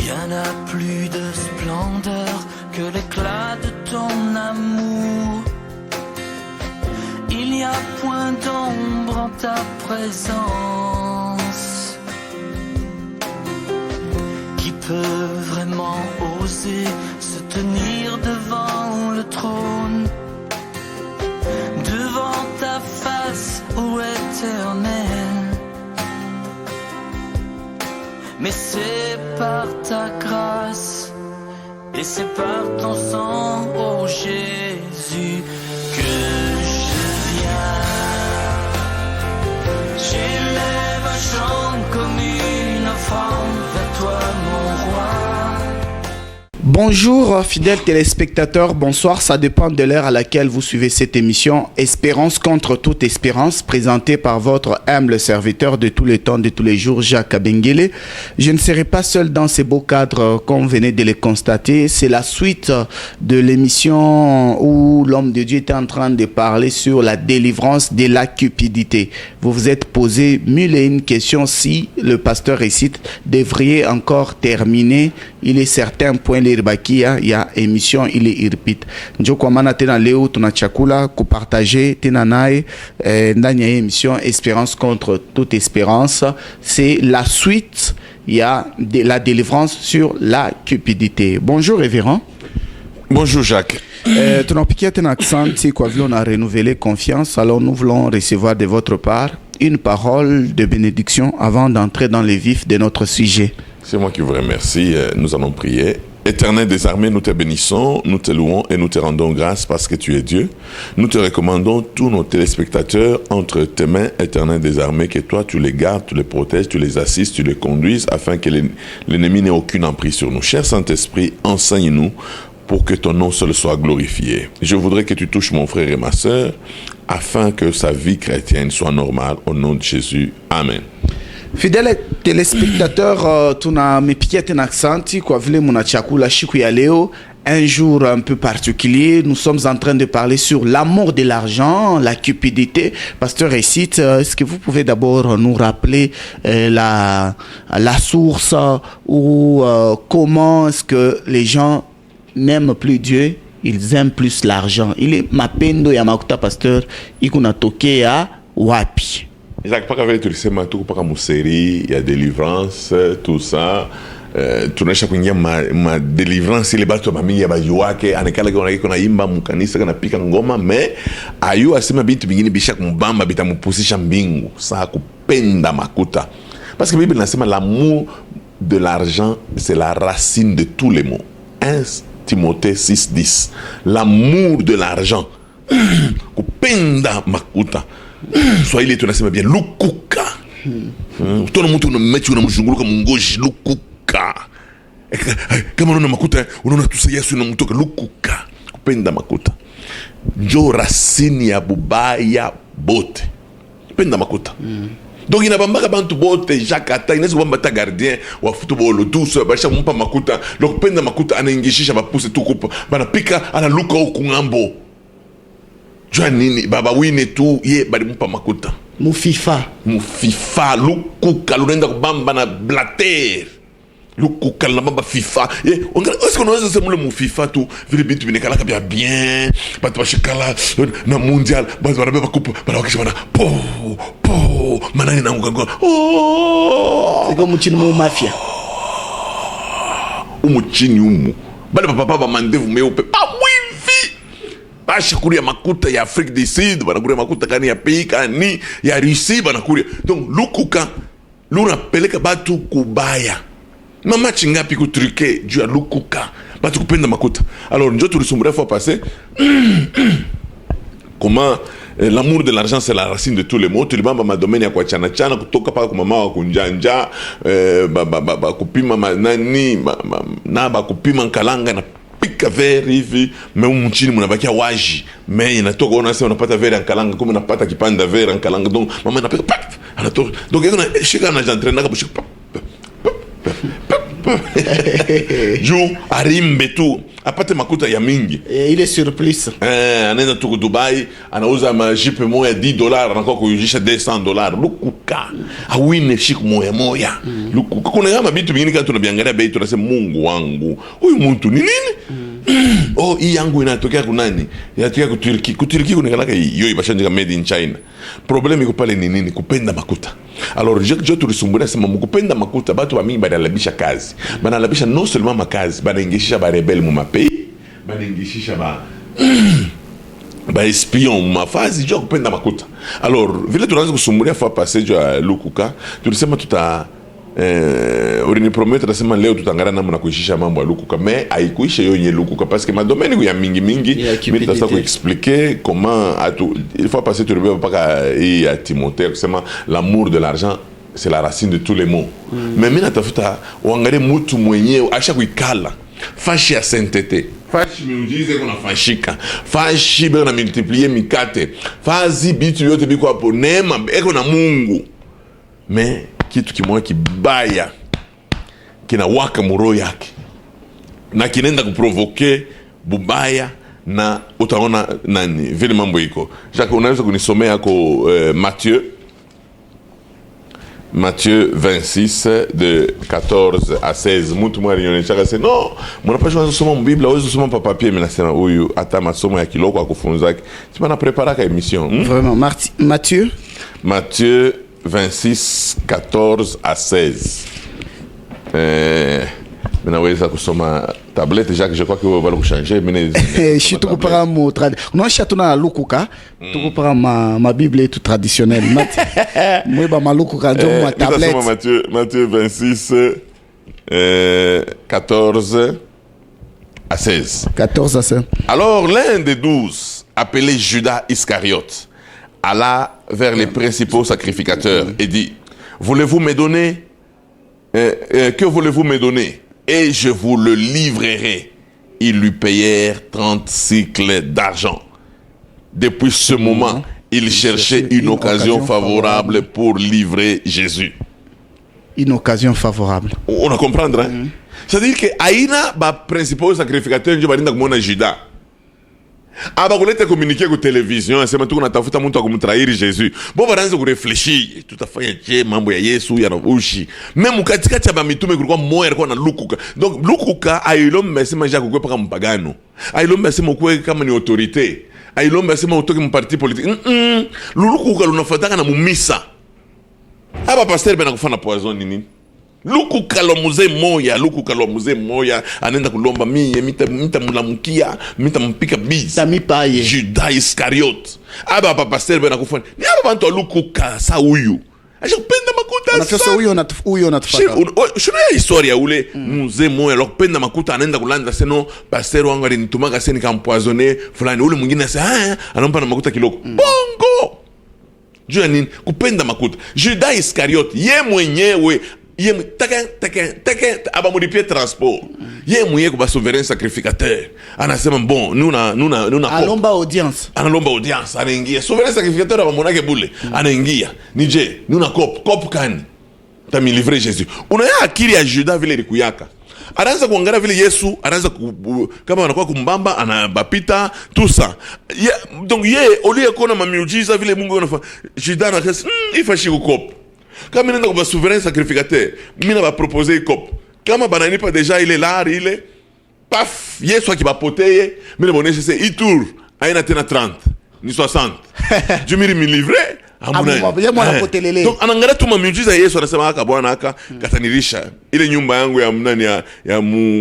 Rien n'a plus de splendeur que l'éclat de ton amour. Il n'y a point d'ombre en ta présence. Qui peut vraiment oser se tenir devant le trône, devant ta face, ô Éternel? Mais c'est par ta grâce et c'est par ton sang, ô Jésus, que je viens. J'élève un chant comme une offrande vers toi, mon roi. Bonjour fidèles téléspectateurs, bonsoir, ça dépend de l'heure à laquelle vous suivez cette émission Espérance contre toute espérance, présentée par votre humble serviteur de tous les temps, de tous les jours, Jacques Abengele. Je ne serai pas seul dans ces beaux cadres comme venez de les constater, c'est la suite de l'émission où l'homme de Dieu était en train de parler sur la délivrance de la cupidité. Vous vous êtes posé mille et une questions si le pasteur récite devrait encore terminer. Il est certain point l'irbakia ya émission il est irpit. Njoko mana tena leo tunachakula kupartager tena nae ndani ya émission Espérance contre toute espérance. C'est la suite, il y a la délivrance sur la cupidité. Bonjour révérend. Bonjour Jacques. Tunapikia tena aksanti kwa vile on a renouvelé confiance. Alors nous voulons recevoir de votre part une parole de bénédiction avant d'entrer dans les vifs de notre sujet. C'est moi qui vous remercie. Nous allons prier. Éternel des armées, nous te bénissons, nous te louons et nous te rendons grâce parce que tu es Dieu. Nous te recommandons tous nos téléspectateurs entre tes mains, Éternel des armées, que toi tu les gardes, tu les protèges, tu les assistes, tu les conduises afin que l'ennemi n'ait aucune emprise sur nous. Cher Saint-Esprit, enseigne-nous pour que ton nom seul soit glorifié. Je voudrais que tu touches mon frère et ma sœur afin que sa vie chrétienne soit normale. Au nom de Jésus. Amen. Fidèles téléspectateurs, tuna mepikia tena aksanti kwa vile munachakula siku ya leo, un jour un peu particulier. Nous sommes en train de parler sur l'amour de l'argent, la cupidité. Pasteur récite, est-ce que vous pouvez d'abord nous rappeler la source ou comment est-ce que les gens n'aiment plus Dieu, ils aiment plus l'argent? Il est mapendo ya makuta pasteur ikuna tokea wapi? Jacques, pas qu'avec le sema tout pas comme série, il y a délivrance, tout ça. Tuna shakuingia ma délivrance ile bato mami ya bajuake anekala kuna imba mukanisa kana pika ngoma mais ayu asema bitu bingine bisha kumbamba bitamupusisha mbingu saa kupenda makuta. Parce que Bible nasema l'amour de l'argent c'est la racine de tous les maux. 1 Timothée 6:10. L'amour de l'argent kupenda makuta. Swahili tunasema bien lukuka. Tono mtu unamechi unamzunguluka mungoji lukuka. Kama unaona makuta unaona tu Yesu unamtoka lukuka. Kupenda makuta. Njo racine ya bubaya bote. Kupenda makuta. Donc ina bambaka bantu bote Jacques ata inaweza kwamba ta gardien wa football tous basha mpa makuta. Donc kupenda makuta anaingishisha bapuse tu kupa. Banapika ana luka huku ngambo. Jua nini baba wine tu ye bali mpa makuta Mufifa lukuka lunenda kubamba na blater lukuka na baba FIFA ye ongera est-ce qu'on ose sema le mufifa tu vile bitu binekala kabia bien batu bashikala na mondial batu barabeba coupe bana wakisha bana po manani na nganga c'est comme chini mu mafia chini umu bale papa ba mandevu meupe bashakuria makuta ya Afrique du Sud, banakuria makuta kani ya pays kani ya Russie banakuria. Donc lukuka luna peleka batu kubaya. Mama chingapi kutruke juu ya lukuka. Batu kupenda makuta. Alors njo tulisumburia fois passé. Comment l'amour de l'argent c'est la racine de tous les maux. Tulibamba madomeni ya kwa chana kutoka paka kwa mama wa kunjanja, kupima manani, na kupima nkalanga na pika veri hivi mais mchini mnabakia waji mais inatoka unasema unapata veri ankalanga kama unapata kipanda veri ankalanga donc mama inapika pat anatoka donc yeye shika na j'entraîne na kushika jou arimbe tu apate makuta ya mingi. Il est sur plus. Anaenda tu Dubai, anauza majipe moya $10, anakuwa kuyujisha $200. Lukuka awine shiku moya. Lukuka kuna kama vitu vingine kama tunabiangalia bei tunasema Mungu wangu, huyu mtu ni nini? Oh, hii yangu inatokea kunani? Inatokea kuturiki. Kuturiki kunakalaka hiyo ibashanje made in China. Problem iko pale ni nini? Kupenda makuta. Alors je tulisumbulia sema mkupenda makuta batu ba mingi banalabisha kazi. Banalabisha non seulement makazi, banaingisha ba rebelle mu mapei, banaingisha ba espion mu mafazi jo kupenda makuta. Alors vile tunaanza kusumbulia fa passer jo ya Lukuka, tulisema tuta ulini promettre nasema leo tutangana namna kuishisha mambo ya Lukuka, mais haikuisha hiyo yenye Lukuka parce que madomaine ya mingi mimi tutasa kuexpliquer comment il faut passer tu rebe paka hii ya Timothée kusema l'amour de l'argent c'est la racine de tous les maux. Mais mimi natafuta uangalie mtu mwenyewe aisha kuikala fashi ya sainteté, fashi miujize kuna fashika, fashi bena multiplier mikate, fazi bitu yote biko hapo neema eko na Mungu. Mais kitu kimoja kibaya kinawaka muro yake na kinaenda kuprovoke bubaya, na utaona nani vile mambo iko. Jacques, unaweza kunisomea yako Matthieu 26 de 14 à 16. Mtu mwa alionyesha sasa no, mnapaswa kusoma Biblia, wewe usoma pa papier. Mimi nasema huyu hata masomo ya kiloko akufunza sima prepara ka émission. Vraiment Matthieu 26 14 à 16. Minaweza kusoma tablette Jacques, je crois que va le changer mais je te comprends mon non chatuna Lukuka tu comprends ma Bible est tout traditionnelle. Moi ba malukuka donc ma tablette. Matthieu 26 14 à 16. 14 à 16. Alors l'un des 12, appelé Judas Iscariote, alla vers les principaux sacrificateurs et dit: voulez-vous me donner que voulez-vous me donner et je vous le livrerai. Ils lui payèrent 30 cycles d'argent. Depuis ce moment, il cherchait une occasion favorable pour livrer Jésus. Une occasion favorable. On a comprendre, hein? C'est-à-dire que aina ba principaux sacrificateurs ndio balinda kumona Judas. Aba kuleta communiquer kwa television asema tu kunatafuta mtu akumtrahiri Jésus. Bo baanza kurefleshia tutafanya je mambo ya Yesu ya ushi. Même katikati ya mitume kulikuwa mmoja alikuwa na Lukuka. Donc Lukuka ailomba asema Jacques kwa kama mpagano. Ailomba asema kwa kama ni autorité. Ailomba asema utoke mu parti politique. Lukuka lunafataka na mumisa. Aba pasteur bena kufanya poison nini? Lukuka lo mzee moya anaenda kulomba mita mulamukia mita mpika bizi tamipaye Judas Iscariote. Aba papa serbe na kufanya ni aba bantu Lukuka sa huyu acha kupenda makuta sasa huyo natufaka shuna historia ule mzee moya lo kupenda makuta anaenda kulanda seno pasteur wangu alinitumaka seni kampoisonner fulani ule mwingine sasa anampa na makuta kiloko bongo jua nini kupenda makuta. Judas Iscariote ye mwenyewe ye take abamulipie transport ye mwenye kuba souverain sacrificateur anasema bon nuna alomba audience anaingia souverain sacrificateur abamonake bule anaingia nije nuna cop kani tami livrer Jésus. Unaya akili ya Judas vile likuyaka anaanza kuangalia vile Yesu anaanza kama anakuwa kumbamba anabapita tout ça donc ye olie kona mamiujiza vile Mungu anafanya Judas anasema ifashi kukop. Kama nenda kwa souverain sacrificateur, mimi na ba proposer cop. Kama bananipa déjà il est là, il est paf, Yesu akibapoteye, mimi na bonesha c'est itour, aina tena 30, ni 60. Je me livrer donc anangalia tu miujiza Yesu anasema aka bwana aka katanirisha ile nyumba yangu ya mnani ya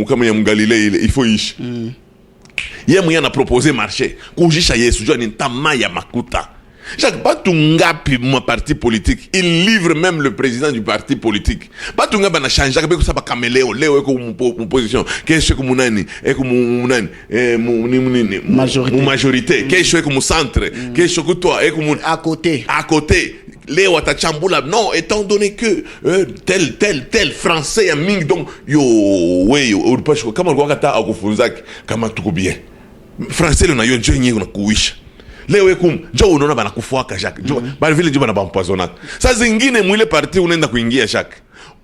kama ya Mgalilei ile il faut ishi. Yeye mwenye ana proposer marché kujisha Yesu jua ni tamaa ya makuta. Jacques, Batungapi, mon parti politique, il livre même le président du parti politique. Batungapi n'a changé, parce que ça va caméléo, léo est comme mon position, qu'est-ce que mon nani, est comme mon nani, majorité, qu'est-ce que mon centre, qu'est-ce que toi, est comme à côté. Léo atachambula, non, étant donné que tel français a ming donc yo, ouais, yo, comment on voit kata akufunzaki, kama tuko bien. Français le na yo njenye kuna kuisha. Leo ekum jo unaona banakufuaka Jacques jo bali vile jo bana bampoisonaka. Sasa zingine mwile parti unaenda kuingia Jacques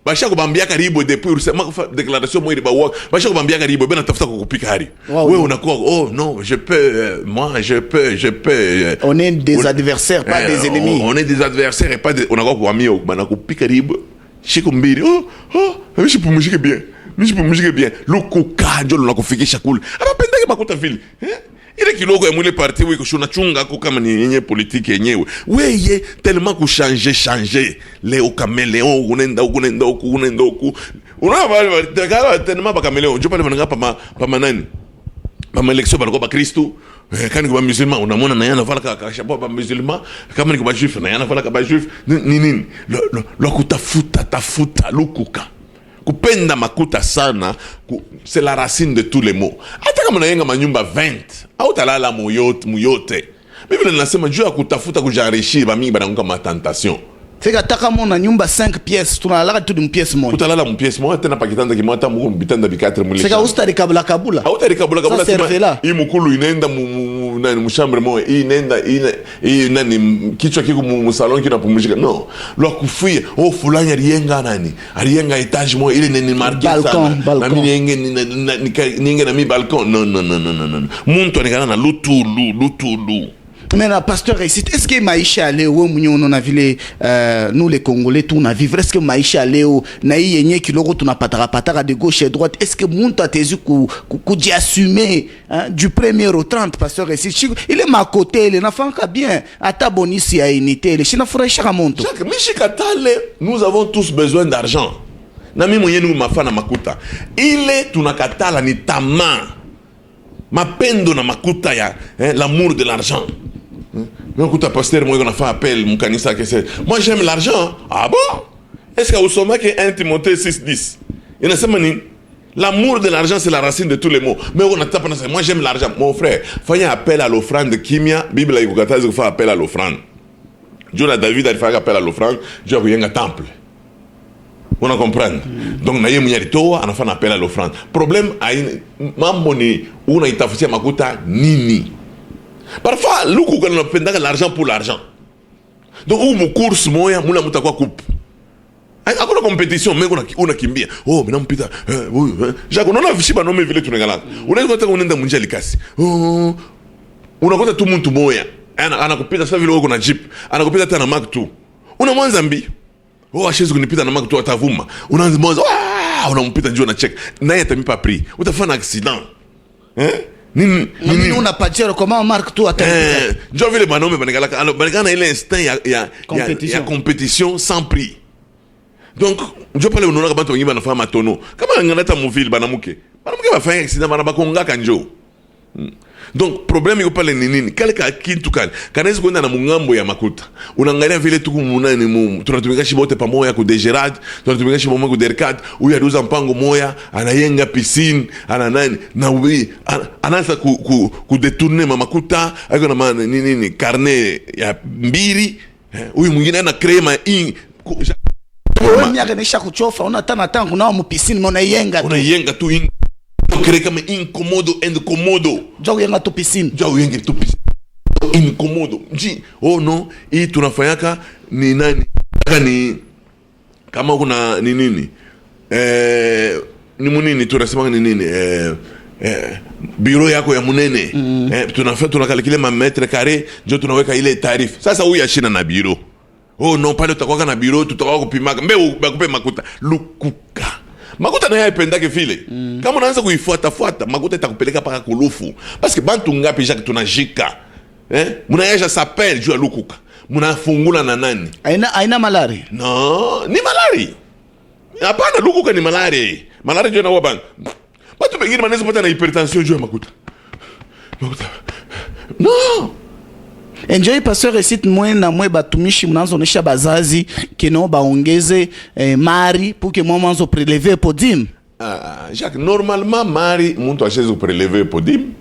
basha kubambia karibu depuis ulisema déclaration moi ba wak basha kubambia karibu bena tafuta kukupika hari wewe unakuwa oh non je peux moi je peux on est des adversaires pas des ennemis on est des adversaires et pas des unakuwa kuhamia bana kupika karibu shiko mbili mishi pumzike bien lukuka ndio lunakufikisha kule abapendeke makuta vile ile kidogo ya mwile parti wiko shuna chunga ko kama ni yenye politiki yenyewe weye tellement ku changer leo kameleon unenda huku unaona takala tellement ba kameleon ndio pale wananga pa manani pa election bana kwa Kristo kani kwa musulman unamwona na yana vala ka chapeau ba musulman kama ni kwa juif na yana vala ka ba juif nini lo kutafuta lukuka kupenda makuta sana c'est la racine de tous les maux hata kama unayenga manyumba 20 au talala muyote Biblia inasema juu ya kutafuta kujarishia bamingi bananguka matentation Fika taka mona nyumba 5 pièces tunalala tu d'une pièce moja utalala mu pièce moja tena pakitanda kimota mu bitanda bi 4 mulisha Fika ustari kabula sema hii mukulu inaenda mu chambre moja hii hii nani kichwa kiko mu salon kinapumzika no lo kufia fulani aliyenga etage moja ile ni marqué sana na mimi ninge na mi balcon no muntu anikana na lutulu Mais pasteur ici, est-ce que maisha leo on a vu nous les Congolais tout on a vivre est-ce que maisha leo na yenye kiloko tunapataka de gauche et droite est-ce que muntu atezi ku assumer du premier au 30 pasteur ici il est ma côté il n'a pas bien ata bonisi ya unité il china furahisha muntu Jacques Michikatale nous avons tous besoin d'argent na mimi mwenyewe ni mafana makuta ile tunakatala ni tamaa mapendo na makuta ya l'amour de l'argent. Écoute, pasteur, moi, on a fait appel, mon canissa, moi, j'aime l'argent. Ah bon? Est-ce que vous savez que 1 Timothée 6:10? Il y a l'amour de l'argent, c'est la racine de tous les maux. Mais on a tapé dans ça. Moi, j'aime l'argent. Mon frère, il y a appel à l'offrande de Kimia. Bible, il y a appel à l'offrande. Dieu a David a fait appel à l'offrande. Dieu a un temple. On a compris. Donc, on a fait appel à l'offrande. Problème, mamoni, on a été fait makuta nini. Parfois, luku kana napendaka l'argent pour l'argent. Donc ou mu course moya muna mutakwa coupe. Hakuna competition mais unakimbia. Oh, mimi nampita. Jacques unaona vishiba nome vile tunangala. Unaweza kutaka unaenda munjia likasi. Oh. Unakuta tu mtu moya. Anakupita sasa vile uko na jeep. Anakupita tena Mark 2. Unamwanza mbi. Oh, ashizo kunipita na Mark 2 atavuma. Unaanza mwanzo. Unampita njoo na check. Naye atamipa prix. Utafanya accident. Nini unapatia comment marque toi ndio vile banaume banakana ile instinct ya compétition sans prix donc ndio pale unaona kama watu wengine wanafanya matono kama nganata muvile banamuke bafanya accident bana bakongaka njoo donc problème iko pale ni nini kale ka kitu kale kanaweza kwenda na mungambo ya makuta unaangalia vile tuku munani tunatumika shibote pamoja ku Degerad tunatumika shibote ku Derkat huyu aduza mpango moya anayenga piscine ana nani na ubi anaanza ku detourner makuta aiko na maana nini carnet ya mbiri huyu mwingine ana crema miaka nisha kuchofa unatana tangu na mu piscine unayenga tu créer comme incomodo. Jawu yenga tu piscine. Incomodo. Ji, oh non, hii tunafanyaka ni nani? Kama kuna ni nini? Ni munini tunasema ni nini? Bureau yako ya munene. Tunakalikile ma mètre carré, ndio tunaweka ile tarif. Sasa huyu ashina na bureau. Oh non, pale tutakuwa na bureau, tutakuwa kupimaka. Mbeu bakupe makuta. Lukuka. Makuta naye pendake vile. Kama unaanza kuifuata makuta itakupeleka paka kulufu. Parce que bantu ngapi Jacques tunajika. Munayaja s'appelle juu ya lukuka. Munafungula na nani? Aina malari. No, ni malari. Hapana lukuka ni malari. Malari juu na wabanga. Batu bengine manezi pata na hypertension juu ya makuta. No. Enjoy pasteur recite na mwe batumishi mnazonesha bazazi keno baongeze mari pour que moi manzo prélever podim. Jacques normalement mari muntu acheze prélever podim.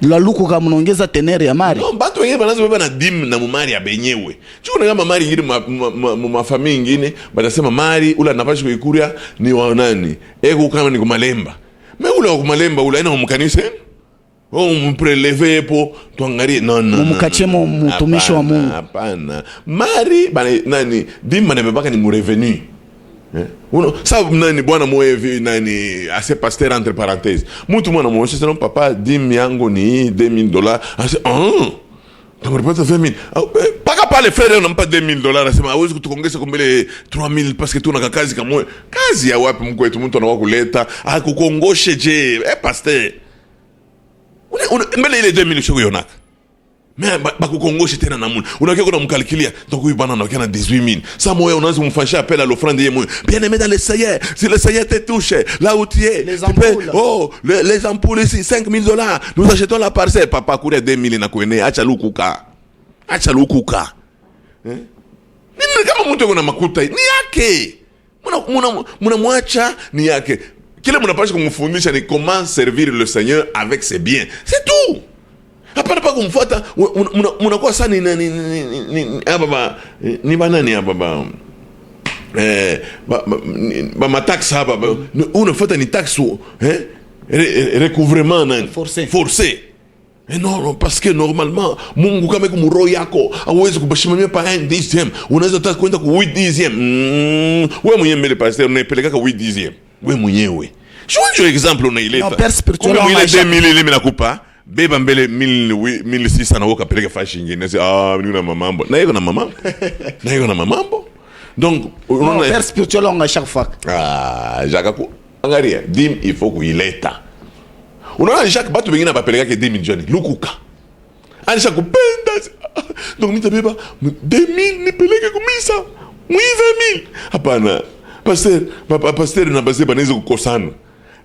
La luku kama mnaongeza tenere ya mari. No, batu wengine banazo beba na dim na mari ya benyewe. Chukuna kama mari ngine ma famille ngine batasema mari ula napashi kuikuria ni wa nani. Eko kama ni kumalemba. Me ula wa kumalemba ula ina mkanisa. Mpreleve po tuangalie no mumukachemo mtumishi wa Mungu hapana mari bana nani dimba nebebaka ni mu revenu Ça nani bwana moevi nani assez pasteur entre parenthèses. Mtu mwana mmoja sasa papa dimi yangu ni $2,000. Ase T'as 20 000. Pas les frères n'ont pas $2,000. Asema hawezi kutukongesha kumbele 3,000 parce que tu na kazi kama kazi ya wapi mko wetu mtu anawa kuleta akukongoshe je pasteur. Mbele ile 2,000 shoko yonaka. Mais bakukongoshe tena na muna. Unakia kuna mkalkilia donc huyu bana anakia na 18,000. Ça moyo unaanza kumfanyia appel à l'offrande yeye. Bien aimé dans les saillets, si le saillet te touche, là où tu es, les ampoules. Les ampoules ici $5,000. Nous achetons la parcelle papa courir 2,000 na kuene acha lukuka. Nini kama mtu kuna makuta ni yake. Muna mwacha ni yake. Kile mnapaswa kumfundisha ni comment servir le Seigneur avec ses biens. C'est tout. Hapana pa kumfuata mnakuwa sana ni banani hapa ba matax hapa unafuata ni tax recouvrement forcé. Et non, parce que normalement Mungu kama kwa muro yako hauwezi kubashimamia pa 1/10. Unaweza hata kwenda ku 8/10. Wewe mwenyewe mbele pastor unapeleka ka 8/10. Wewe mwenyewe. Shonjo example unaileta. No, père spirituel on a 2,000 ile nakupa. Beba mbele 1,600 na woka peleka fashi nyingine. Nina mamambo. Na yiko na mamambo. Donc on père spirituel on a chaque fois. Jacques angalia, dim il faut kuileta. Unaona Jacques batu bengine bapeleka ke 2 milioni lukuka. Anisha kupenda. Donc nitabeba 2,000 nipeleke kumisa. 20,000. Hapana. Pasteur na base banaweza kukosana.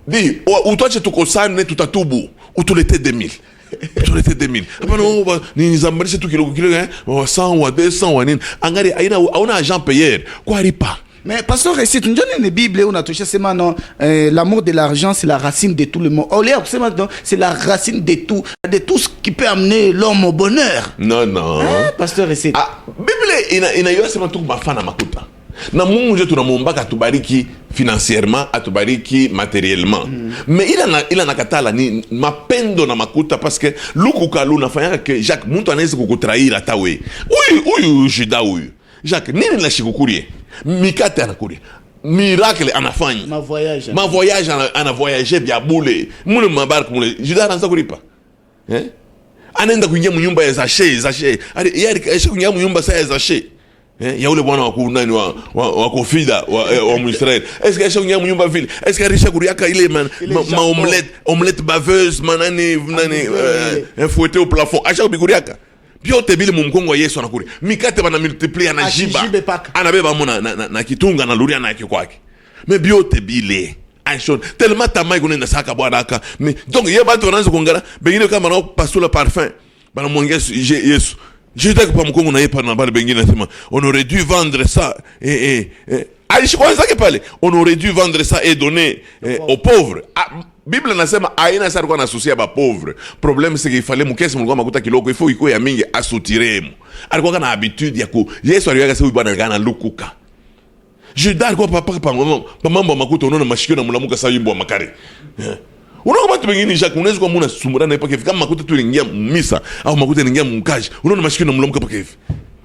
Di utuache tukosane tutatubu. Utulete 2,000. Hapana ni nizambalishe tu kilo 100 wa 200 wa nini. Angalia hauna agent payeur. Kwa ripa. Mais pasteur ici tu donnes une Bible on a touché c'est maintenant l'amour de l'argent c'est la racine de tout le monde. C'est la racine de tout ce qui peut amener l'homme au bonheur. Non. Pasteur ici. Bible ina sema tu mafana makuta. Na Mungu je tunamuomba atubariki financièrement, atubariki matériellement. Mais ila nakatala ni mapendo na makuta parce que lukuka lunafanya que Jacques mtu anaweza kukutraira hata wewe. Huyu Juda huyu. Jacques nini la shikukurie? Mikate anakuria. Miracle anafanya. Ma voyage ana voyager bia bule. Mule mabarku mule. Juda anaanza kulipa. Anaenda kuingia mnyumba ya Zache. Yari kuingia mnyumba sa ya Zache. Ya ule bwana wakunani wa kofida wa Israël. Est-ce que acha kuingia mnyumba vile? Est-ce que arisha kuriaka ile ma omelette baveuse manani fouetté au plafond. Acha kubikuriaka. Biote bile mumkongo wa Yesu anakuri. Mikate bana multiplier anajiba. Anabeba mona na kitunga na luria na yake kwake. Mais biote bile aishon tellement tamai kunenda saka bwana aka. Donc yeba tu wanaanza kuongana bengine kama na pasula parfum. Bana mwongea Yesu. Je dis que pas mkongo na yepa na bale bengine nasema on aurait dû vendre ça Aishi kwanza pale on aurait dû vendre ça et donner aux pauvres. Bible nasema aina sasa alikuwa anasusia ba pauvre. Problème c'est qu'il fallait mukesi mlikuwa makuta kiloko ifo iko ya mingi asutiremu. Alikuwa na habitude ya ku Yesu aliwaga sasa bwana gana lukuka. Judas alikuwa papa mambo makuta unaona mashikio na mulamuka sasa yimbo makare. Unaona watu wengine Jacques unaweza kuwa muna sumurana paka hivi kama makuta tu ingia misa au makuta ingia mkaji. Unaona mashikio na mulamuka paka hivi.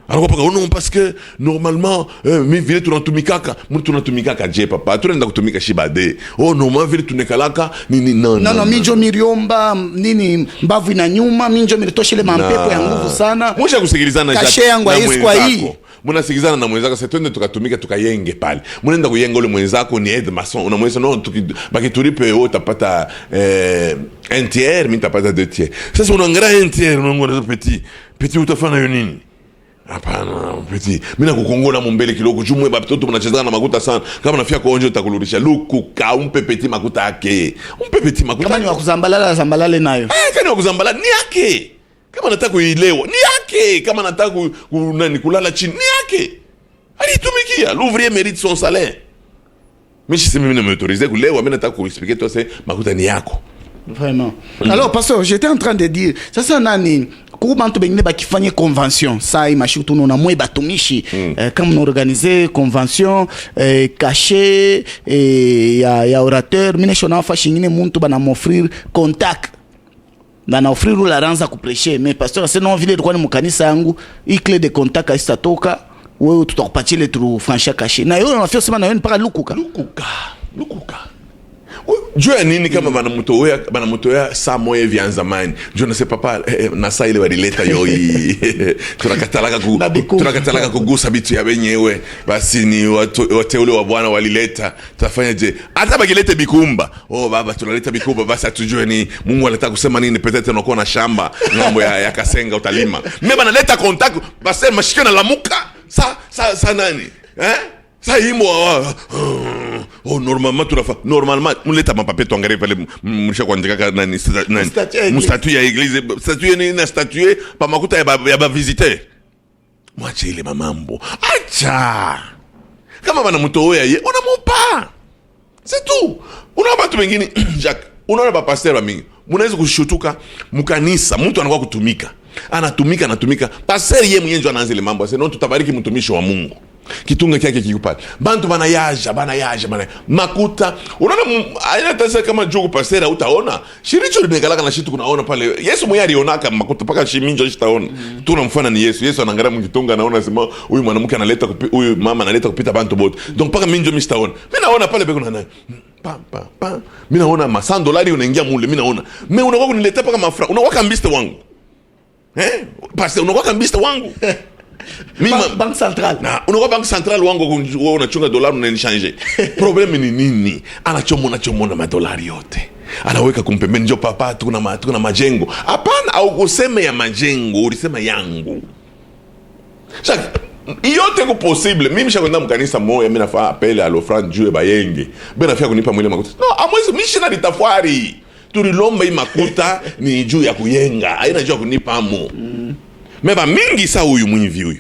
Alors papa non parce que normalement mi vile tunatumikaka mtu tunatumikaka je papa tunaenda kutumika shibade normalement vile tunekalaka nini non minjo miriomba nini mbavu na nyuma minjo militoshele mampepo ya nguvu sana mwisha kusikilizana kashe yangu kwa hii mnasikilizana na mwenzako sasa twende tukatumika tukayenge pale mnaenda kuyenga ule mwenzako ni aide mason unamweza no baki tulipe wewe utapata un tiers mimi nitapata deux tiers sasa unaangalia un tiers unaangalia petit utafanya nini. Hapana petit mimi nakukongola mbele kiloko jumwe batoto mnachezana na makuta sana kama nafia kuonje utakururisha lukuka umpe petit makuta yake kama ni wakuzambalala zambalale nayo kama ni wakuzambalala ni yake kama nataka kuilewa ni yake kama nataka kulala chini ni yake alitumikia l'ouvrier mérite son salaire mais si mimi nimeutoriser kulewa mimi nataka kuexpliquer toi c'est makuta ni yako vraiment. Alors pasteur j'étais en train de dire sasa nani kubantu bengine bakifanya convention ça imashi tuno na mwe batumishi kama on organiser convention caché ya orateur mine shona fa shingine muntu bana m'offrir contact bana offrir la ranza ku prêcher mais pasteur c'est non vile kwa ni mkanisa yangu i clé de contact aisatoka wewe tutakupatia tu franchia caché na yeye unafia sema na yeye mpaka lukuka jua nini kama banamutoea saa moja vya zamani jua nase papa na saa ile walileta yoi tunakatalaka kugusa bitu ya wenyewe basi ni wateule wa bwana walileta tutafanya je hata bakilete bikumba baba tunaleta bikumba basi atujue ni Mungu anataka kusema nini peut-être unakuwa na shamba ngambo ya Kasenga utalima mimi banaleta contact basi mashika na lamuka sa nani ça imo normalement muleta mapapie tuangalie pale mlisha kuandika nani statue ya église statue ni na statue pa makuta ya ba visiter mwache ile mamambo acha kama bana mtoea ye unamupa c'est tout unaona watu wengine Jacques unaona ba pasteur mingi munaweza kushutuka mkanisa mtu anakuwa kutumika anatumika pasteur yeye mwenyewe anaanza ile mambo sasa tutabariki mtumishi wa Mungu kitunga kyake kikupata bantu banayaja makuta unaona aina tasa kama jogo pasera utaona shiricho limekalaka na shitu kunaona pale Yesu mwenyewe alionaka makuta paka shiminjo shitaona tunamfana ni Yesu anaangalia mkitunga anaona sema huyu mwanamke analeta huyu mama analeta kupita bantu bote donc paka minjo mishtaona mimi naona pale beko na mimi naona $100 unaingia mule mimi naona mimi unakuwa kunileta paka mafra unakuwa kambiste wangu pastor unakuwa kambiste wangu banque centrale na unakuwa banque centrale wangu unachunga dolari unanishange problème ni nini anachomona madolari yote anaweka kumpembeni ndio papa tuna majengo hapana au kusema ya majengo ulisema yangu sasa yote ko possible mimi nishakwenda mkanisa moja mimi nafaa apele à l'offrande Dieu bayenge bena nafia kunipa mwile makuta no amwezi missionary tafari tulilomba makuta ni juu ya kuyenga haina juu ya kunipa amo meba mingi sa huyu mwivi huyu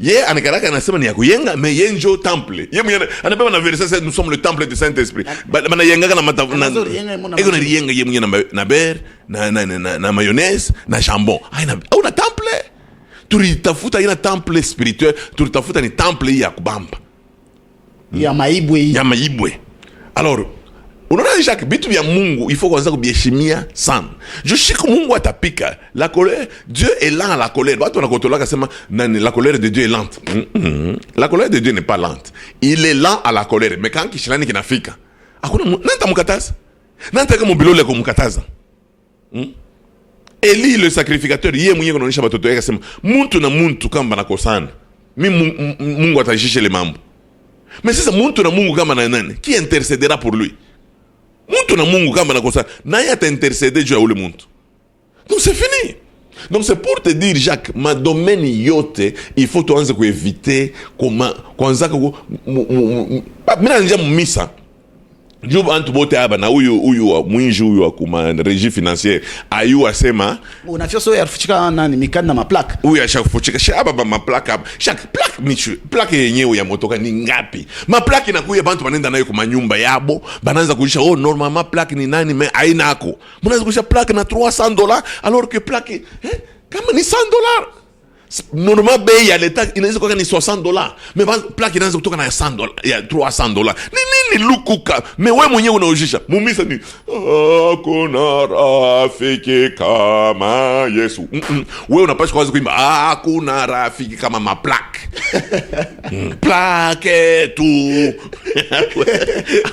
ye anakaraka anasema ni ya kuyenga me yenjo temple ye mwenye anabeba na verset nous sommes le temple du Saint-Esprit bana yenga na ego na yenga ye mwenye na beurre na mayonnaise na jambon au na temple tulitafuta ina temple spirituel tulitafuta ni temple ya kubamba ya maibwe alors unaona Jacques bitu vya Mungu il faut kwanza kubiheshimia sana je sais que Mungu atapika la colère Dieu est lent à la colère watu wanakotola kasema nani la colère de Dieu est lente la colère de Dieu n'est pas lente il est lent à la colère mais quand kishirani kinafika hakuna nanta mkataza nanta kama bilole kumkataza Eli le sacrificateur yeye mwenyewe kunaonyesha watoto yake kasema muntu na muntu kama banakosana mimi Mungu atajishe le mambo mais sasa muntu na Mungu kama na nani qui intercédera pour lui muntu na Mungu kama nakosa naye atainterceder juu ya ule muntu donc c'est fini donc c'est pour te dire Jacques ma domaine yote il faut tuanze kueviter comment kwanza mina nja mumisa Job antu bote aba na huyu mwinji huyu wa kuma régie financière ayu asema unafia so yafuchika nani mikanda maplaka huyu ashafuchika shaba maplaka chaque plaque yenyewe ya motoka ni ngapi maplaka inakuya bantu banenda nayo kwa nyumba yabo banaanza kulisha normalement plaque ni nani mais aina yako mnaanza kulisha plaque na $300 alors que plaque kama ni $100 normalement bei ya leta inaweza kuwa ni $60 mais plaque inaanza kutoka na $100 ya $300 nini lukuka mais wewe mwenyewe unaojisha mumisa ni hakuna rafiki kama Yesu wewe unapaswa kwanza kuimba hakuna rafiki kama maplaque plaque tu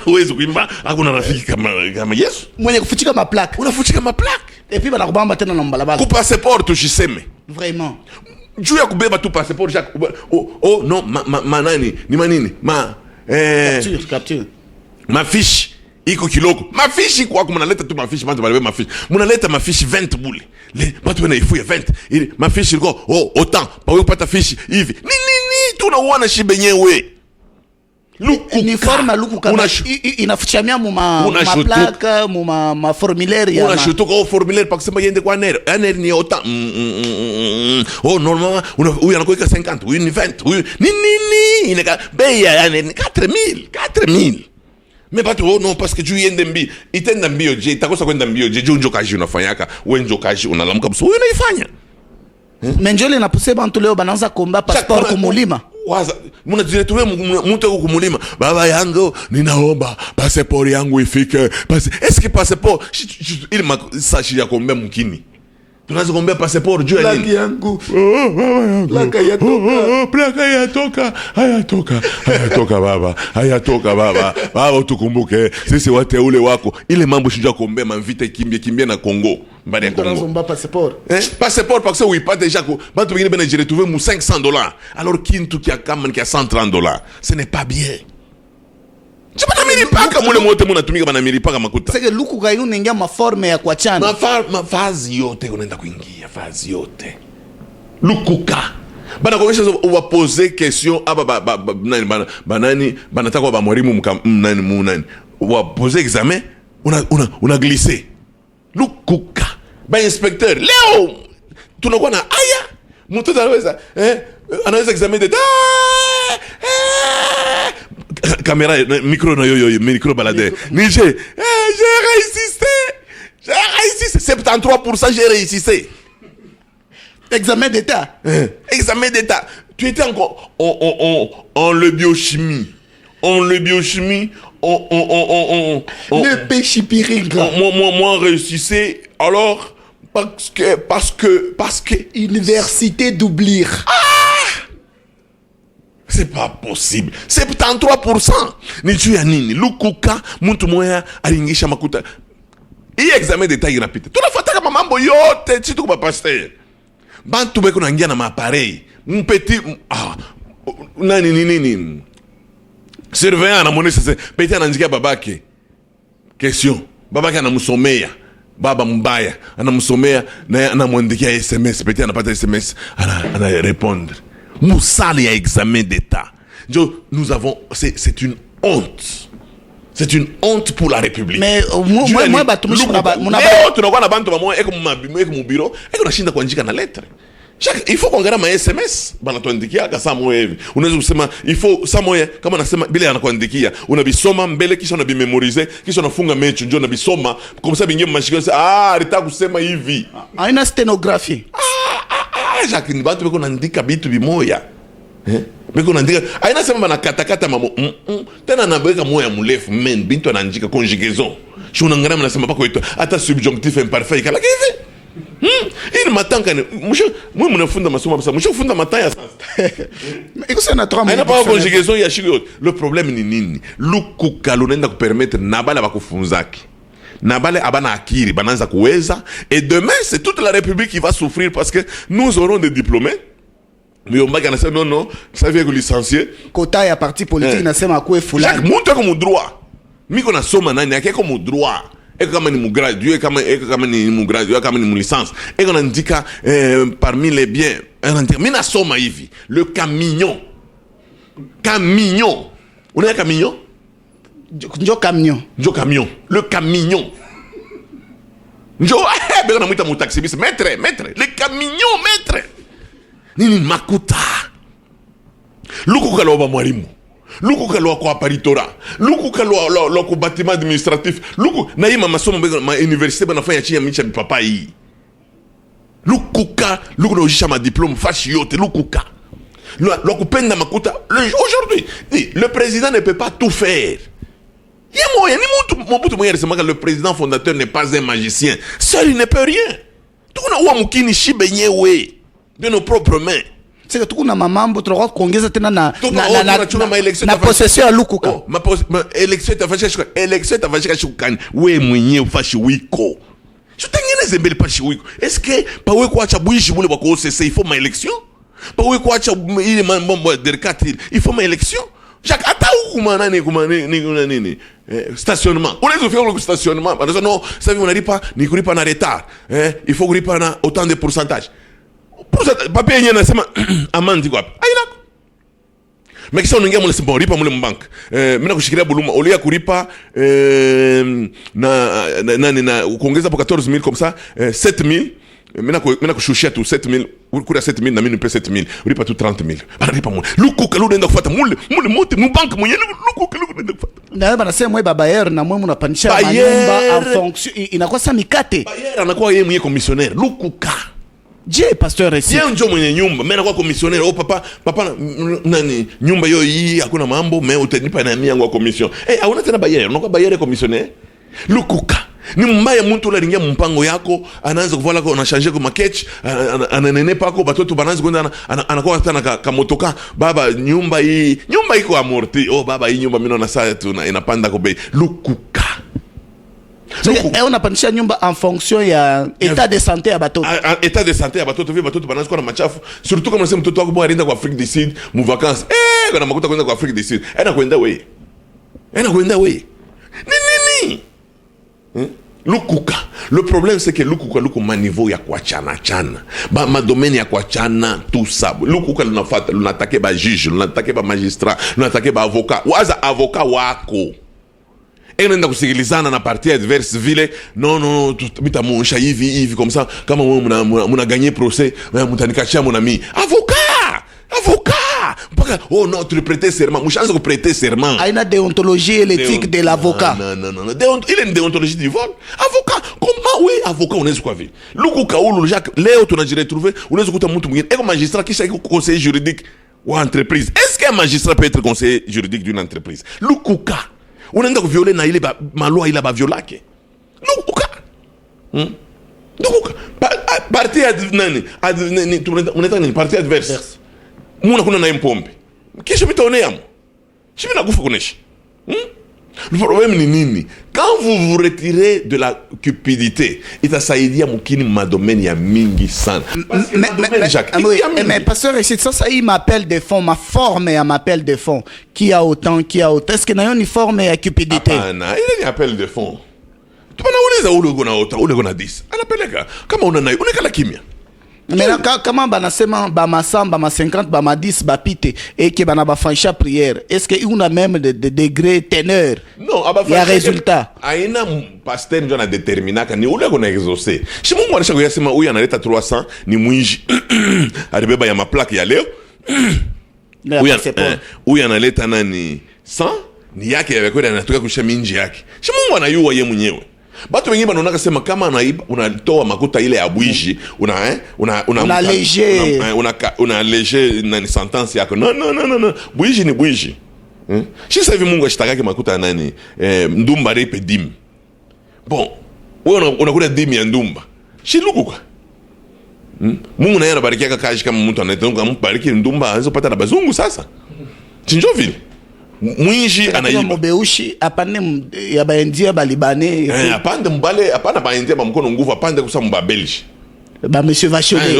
wewe kuimba hakuna rafiki kama Yesu mwenye kufuchika maplaque unafuchika maplaque et puis banakubamba tena na mbalabala ku passeport tushiseme vraiment juu ya kubeba tu passeport Jacques non manani ni manini capture mafishi iko kiloko mafishi kwa mnaleta tu mafishi bantu balebe mafishi mnaleta mafishi 20 bule watu wanaifuya 20 ili mafishi iko autant pa kupata fishi hivi nini tunaona shibenyewe luku ni forma luku kama inafuchamia mu maplaka mu ma formulaire ya unashutuka formulaire pa kusema yende kwa nero ni autant normalement huyu anakuweka 50 huyu ni 20 huyu nini inaka bei ya ni 4000 mais batu non parce que tu yende mbi itenda mbio je itakosa kwenda mbio je unjo kaji unafanyaka wenjo kaji unalamuka mso wewe unaifanya menjole na puse bantu leo bananza komba passport kumulima waza muna diretwe mtu kumulima baba yangu ninaomba passport yangu ifike est-ce que passport ili sashi ya kombe mkini Tunaanza kuombea passport juu ya Plaki nini? yangu. Plaka yatoka. Plaka yatoka. Hayatoka baba. Hayatoka baba. Baba tukumbuke sisi wateule wako. Ile mambo shinja kuombea mavita kimbie na Congo. Mbali ya Congo. Tunazomba passeport. Passeport parce que uipate jako. Bantu bengine bena j'ai retrouvé mu $500. Alors kintu kia kama kia $130. Ce n'est pas bien. Je bana milipaka mule mote muna tumika bana milipaka makuta. Sasa luku ga yunengia maforme ya kuachana. Mafazi yote unaenda kuingia fazi yote. Lukuka. Bana komesha uwa poser question aba banani banataka ba mwalimu nani. Uwa poser examen una glisser. Lukuka. Ba inspecteur leo tunakuwa na aya mtoto anaweza examen de caméra micro na yo micro balade j'ai résisté 73% j'ai résisté. Examen d'état. Examen d'état. Tu étais encore en le biochimie. Le péchipiringa. Moi réussissais alors parce que Université d'oublier. C'est pas possible. 73%. Ni juu ya nini? Lukuka mtu moya alingisha makuta. Hii examen d'état inapita. Tunafuata kama mambo yote si tuko pasteur. Bantu beko naingia na maappareil. Mpeti nini? Surveillant anamuonesha sasa. Peti anaandikia babake. Question. Babake anamsomea. Baba mbaya anamsomea na anamwandikia SMS. Peti anapata SMS ana répondre. Moussali ya examen d'état. Nous avons c'est une honte. C'est une honte pour la République. Mais moi batumishi tunakuwa na bantu bamoja eko mu bureau eko nashinda kuandika na lettre. Il faut kuangalia ma SMS bana tuandikia kasa moja hivi. Unaweza kusema il faut saa moja kama nasema bila anakuandikia unabisoma mbele kisha unabimemorize kisha unafunga mechi njoo unabisoma kwa sababu ingie mashikio alitaka kusema hivi. Haina stenographie. Jacques ni bantu beko naandika bitu bimoya. Beko naandika aina sema bana katakata mamo tena nabeka moya mrefu men bintu anaandika conjugaison. Je unangalia mnasema pako ito hata subjonctif imparfait kala hivi. Il matanka ni moi mnafunda masomo basa msho funda mataya sasa. Iko sana 3 minutes. Aina pa conjugaison ya shiko. Le problème ni nini? Lukuka lunaenda kupermettre nabala bakufunzaki. Nabale abana akiri bananza kuweza et demain c'est toute la République qui va souffrir parce que nous aurons des diplômés. Mais on va dire non ça vient que licencier quota ya parti politique nasema kwe fulani. Chaque monde comme droit. Miko na soma nani yake comme droit. Et kama ni mugradué kama ni mugradué kama ni mu licence. Et on indique parmi les biens on indique mina soma hivi le camion. On a un camion. Njo camion. Le camion. Njo beko na mwita mu taxi bis maître. Le camion maître. Nini makuta. Luku kaloba mwalimu. Luku kaloba kwa paritora. Luku kaloba kwa bâtiment administratif. Luku na hii masomo beko ma université banafanya chini ya micha papa hii. Lukuka na ujisha ma diplôme fashi yote lukuka. Lokupenda makuta. Aujourd'hui, le président ne peut pas tout faire. Le président fondateur n'est pas un magicien. Seul il ne peut rien. De nos propres mains. C'est que tukuna mamambo tunakuwa kuongeza tena na possession ya lukuka. Élection itafanyika shukani. We mwenyewe fashi wiko. Tutengeneze mbele fashi wiko. Est-ce que pa we kuacha buishi bule bako OCC il faut ma élection? Pa we kuacha ile mambo delicate il faut ma élection? Jacques ata nini stationnement. Unaweza faire le stationnement. Parce que non, ça veut dire ni kulipa na retard. Il faut kulipa na autant de pourcentage. Papier yenyewe nasema amandi kwa aina. Mais kisha unaingia mule simba ulipa mule mbank. Mimi nakushikilia buluma ulia kulipa na kuongeza po 14000 comme ça 7000. Mimi nakushushia tu 7000 kura 7000 na mimi nipe 7000 ulipa tu 30000 banalipa mule lukuka unaenda kufuata mule mote mu bank mwenyewe lukuka unaenda kufuata na wewe banasema mwe babayer na mwe mnapanisha manyumba en fonction inakuwa sa mikate bayer anakuwa yeye mwenyewe commissionnaire lukuka je pasteur Resi yeye ndio mwenye nyumba mimi nakuwa commissionnaire papa nani nyumba hiyo hii hakuna mambo mais utanipa na mimi yangu commission hauna tena bayer unakuwa bayer commissionnaire lukuka Ni mbaya mtu ule alingia mpango yako, anaanza kuvala kwa unashanje kwa maketch, ananenepa kwa batoto banaanza kwenda anakuwa tena kamotoka, baba nyumba hii iko amorti. Oh baba hii nyumba mimi naona saa tu inapanda kwa bei. Lukuka. So, on a pandisha nyumba en fonction ya état de santé ya batoto. État de santé ya batoto, vile batoto banaanza kuwa na machafu. Surtout kama unasema mtoto wako bwana aenda kwa Afrique du Sud, mu vacances. Kuna makuta kwenda kwa Afrique du Sud. Anakwenda wewe. Nini? Lukuka. Le problème c'est que lukuka niveau ya kuachana chana. Ma domaine ya kuachana tout ça. Lukuka lunatake ba juge, lunatake ba magistrat, lunatake ba avocat. Waza avocat wako. Unaenda kusikilizana na partie adverse vile non mitamuonsha hivi comme ça kama muna gagner procès mutanikachia mon ami avocat mpaka non tu prêter serment mshaanza ku prêter serment aina déontologie et l'éthique de l'avocat non il est une déontologie du vol avocat comment oui avocat unaweza kwa vile lukuka ulu Jacques leo tunajiretrouver unaweza kuta mtu mwingine eko magistrat kisha eko conseiller juridique wa entreprise. Est-ce qu'un magistrat peut être conseiller juridique d'une entreprise? Lukuka unaenda kuvioler na ile maloi ile ba violake lukuka parti nani tunataka ni parti adverse muna kuna na impombe kisha mitaoneamo shibi nakufa kunesha. Le problème ni nini? Quand vous retirez de la cupidité, itasaidia mukini madomaine ya mingi sana. Mais pasteur ici ça il m'appelle de fonds, ma forme ya m'appelle de fonds. Qui a autant. Est-ce que na une forme ya cupidité? Hapana, ile ni appel de fonds. Tupanauliza ule uko na autant, ule uko na 10. Anapeleka kama una nayo, unekala kimya. Mais comment banasema ba masamba ma 50 ba ma 10 ba pite et que bana ba fansha prière, est-ce que on a même de degré teneur? Non, il y a résultat. Aina pasteur ndio na determinaka ni ule kuna exaucer. Si Mungu alisha kuyasema huyu analeta 300 ni mwinji. Alibeba ya maplaki ya leo. Huyu analeta nani 100 ni yake ya kwenda anatoka kusha minji yake. Si Mungu anayua yeye mwenyewe. Batu wengine wanaona sema kama unatoa makuta ile ya bwishi una léger na sentence yako. Non. Bwishi ni bwishi. Si sasa hivi Mungu ashitakake makuta nani ndumba repe dim. Bon, wewe unakula dim ya ndumba. Si lukuka. Mungu naye anabarikia kazi kama mtu anayetonga mbariki ndumba azopata na bazungu sasa. Sinjo vile. Mwinji anaiba mobeushi apande ya baendia balibane apande mbale apana baendia bamkono nguvu apande kusa mba Belge ba monsieur Vachonnet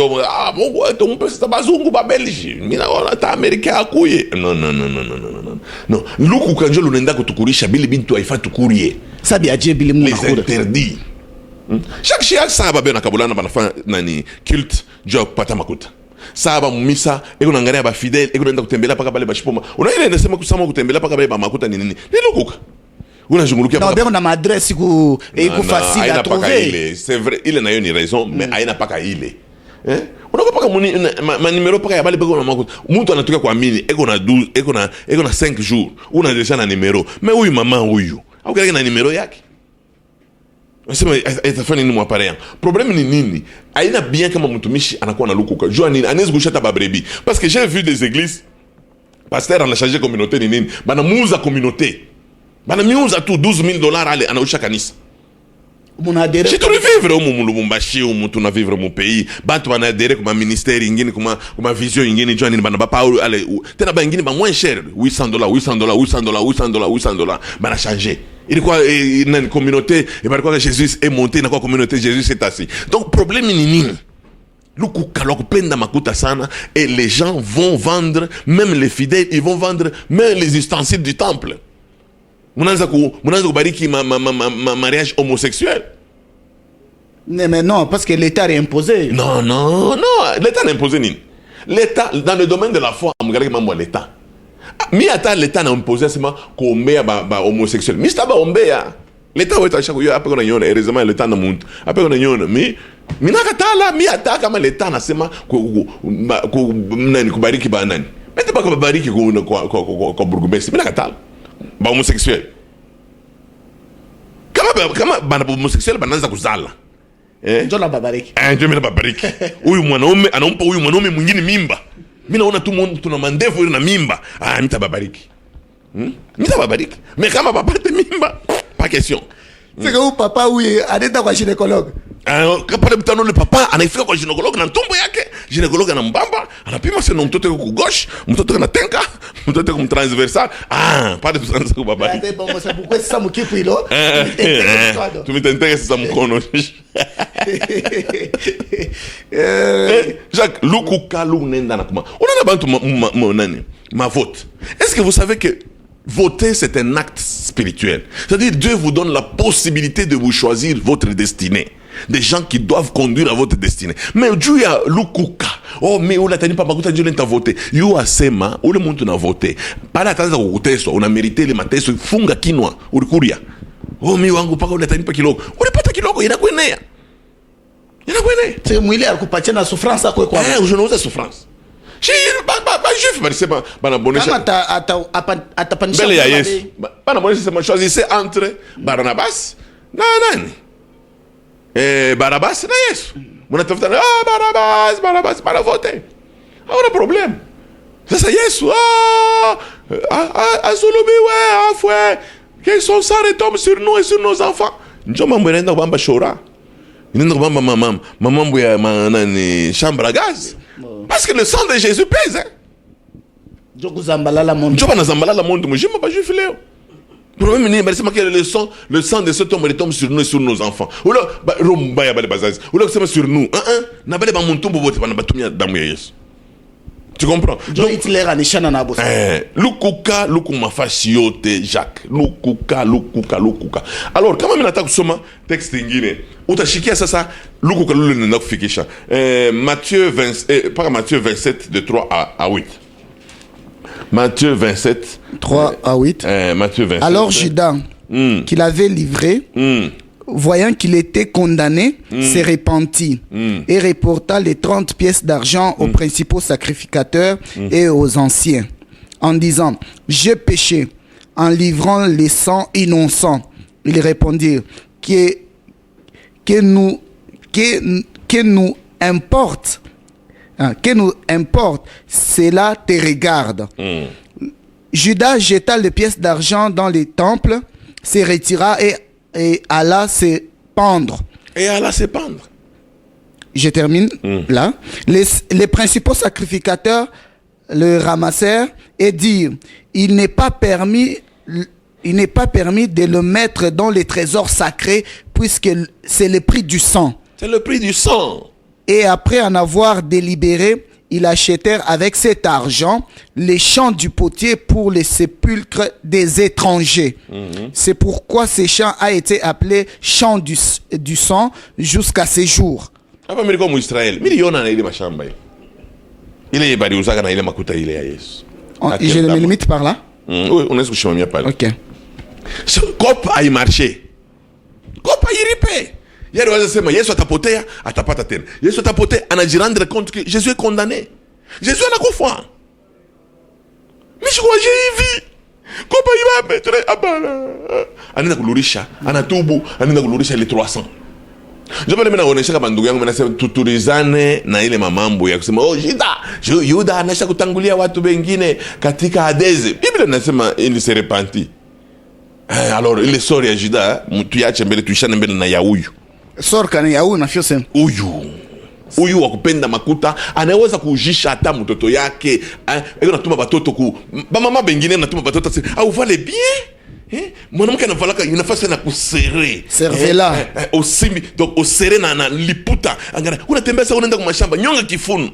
Mungu ato mpesa bazungu ba Belge mina wana ta Amerika akuye non luku kanjo lunenda kutukurisha bili bintu haifa tukurie sabi aje bili mungu les interdits chaque chia saba bena kabulana banafanya nani culte jo pata makuta saba mumisa eko nangaria ba fidèle eko nenda kutembelea paka bale bashipoma unaile ndasema kusama kutembelea paka bale ba makuta ni nini nilukuka unajungulukia paka na madresse ku facile à trouver c'est vrai il en a une raison mais aina paka ile unakuwa paka ma numéro paka ya bale paka na makuta mtu anatoka kwa mini eko na 12 eko na 5 jours una deja na numéro mais huyu mama huyu au kile na numéro yake. Nasema itafanya nini mwaparean? Problème ni nini? Aina bien kama mtumishi anakuwa na lukuka. Jua nini? Anaweza kushata babrebi. Parce que j'ai vu des églises pasteur anachange communauté ni nini? Bana muuza communauté. Bana miuza tu $12,000 ale anausha kanisa. Munadere. Si tu vivre au Lubumbashi ou mutu na vivre mon pays, bantu bana adere kuma ministère ingine kuma vision ingine jua nini bana bapa ale tena ba ingine ba moins cher $800 bana changer. Il quoi une communauté et par quoi Jésus est monté dans quoi communauté Jésus est assis. Donc problème ni nini? Lukuka lokupenda makuta sana et les gens vont vendre même les fidèles, ils vont vendre même les ustensiles du temple. Munaanza kubariki mariage homosexuel. Mais non, parce que l'État a imposé. Non, l'État n'a imposé nini. L'État dans le domaine de la foi, mgariki mambo l'État. Mi ata l'État n'a imposé sema kuombea ba homosexuel. Mi staba ombea. L'État wetu ashaka yo hapa kuna nyona heureusement l'État na muntu. Hapa kuna nyona mi nakatala mi ata kama l'État nasema nani kubariki ba nani. Mete ba kubariki kwa burgomestre. Mi nakatala. Ba homosexuel. Kama ba homosexuel bananza kuzala. Ndio na babariki. Ndio mimi na babariki. Huyu mwanaume anampa huyu mwanaume mwingine mimba. Mimi naona tu tuna mandevu na mimba. Mitababariki. Mitababariki. Mais kama babate mimba, pas question. C'est que papa oui anaenda kwa gynécologue. Pale mtano le papa anaifika kwa gynécologue na ntumbo yake, gynécologue anambamba, anapima sio mtoto yuko gauche, mtoto yuko tenka, mtoto yuko transversal. Pale tunaanza kwa baba. Ate bongo sababu kwa sasa mkipu hilo. Tumitenteke sasa mkono. Jacques, lukuka lunenda na kuma. On a bantu nani? Ma vote. Est-ce que vous savez que voter, c'est un acte spirituel. C'est-à-dire, Dieu vous donne la possibilité de vous choisir votre destinée. Des gens qui doivent conduire à votre destinée. Mais Dieu a lukuka. Oh, mais où la tani pas makuta Dieu n'a voté. You a sema, où le monde n'a voté. Pas la taza voté, on a mérité les matins, funga kinwa, ou le kuria. Oh, mais wangu pas où la tani pas kiloko. Ou le pata kiloko, il a kwenea. Il a kwenea. C'est mwili alikupatia na souffrance kwa kwa. Je n'ose souffrance. Juif barisema bana bonesha kama atapanisha mbele ya Yesu bana bonesha sema choisissez entre Barnabas na nani Barabas na Yesu mnatafuta Barabas para voter hauna problem sasa Yesu azulubiwe afwe que son sang retombe sur nous et sur nos enfants njo mambo inaenda kubamba shora inaenda kubamba mambo ya nani chambre à gaz. Parce que le sang de Jésus pèse. Njoku zambalala monde. Njoku na zambalala monde. Moi, je ne pas juif léo. Le problème est que le sang de cet homme retombe sur nous et sur nos enfants. Ou là, rumba ya bale bazaz. Ou là, c'est sur nous. Na bale ba montumbo bote ba na batumia damu ya Yesu. Tu comprends? Donc Hitler anishana na boss. Lukuka mafashiote Jacques. Lukuka. Alors kama mimi nataka kusoma text ingine, utashikia sasa lukuka lule nenda kufikisha. Matthieu 27 de 3 à 8. Matthieu 27 3 à 8. Matthieu 27. Alors Judas qui l'avait livré voyant qu'il était condamné, s'est repenti et reporta les 30 pièces d'argent aux principaux sacrificateurs et aux anciens, en disant, j'ai péché en livrant les sangs innocents. Ils répondirent, que nous importe, cela te regarde. Judas jeta les pièces d'argent dans les temples, se retira et alla se pendre. Je termine là. Les principaux sacrificateurs le ramassèrent et dirent, il n'est pas permis de le mettre dans les trésors sacrés puisque c'est le prix du sang. C'est le prix du sang. Et après en avoir délibéré, ils achetèrent avec cet argent les champs du potier pour les sépulcres des étrangers. C'est pourquoi ces champs a été appelé champ du sang jusqu'à ces jours. Je le limite par là. Oui, on est sur le chemin. Ok. Cop a marché. Cop a ripé. Yeye waza sema Yesu atapotea, atapata tena. Yesu atapotea, anajirendre compte que Jésus est condamné. Jésus anakufa. Mishiko hivi. Kopa iba petre abana. Anaenda kulurisha, anatubu, anaenda kulurisha ile 300. Ndio pale mimi naonesha kama ndugu yangu mnasema tuturizane na ile mamambo ya kusema Yuda anasha kutangulia watu wengine katika Hadeze. Biblia inasema il se repentit. Alors ile story ya Juda tuiache mbele tuishane mbele na ya huyu. Sorka ni ya huyu na fiose. Huyu wa kupenda makuta anaweza kujisha hata mtoto yake. Eko natuma batoto ku mama bengine natuma batoto au vale bien. Mwanamke anavalaka inafasi na kusere. Cervela. Osimi donc osere na liputa. Angara unatembea sasa unaenda kwa mashamba nyonga kifunu.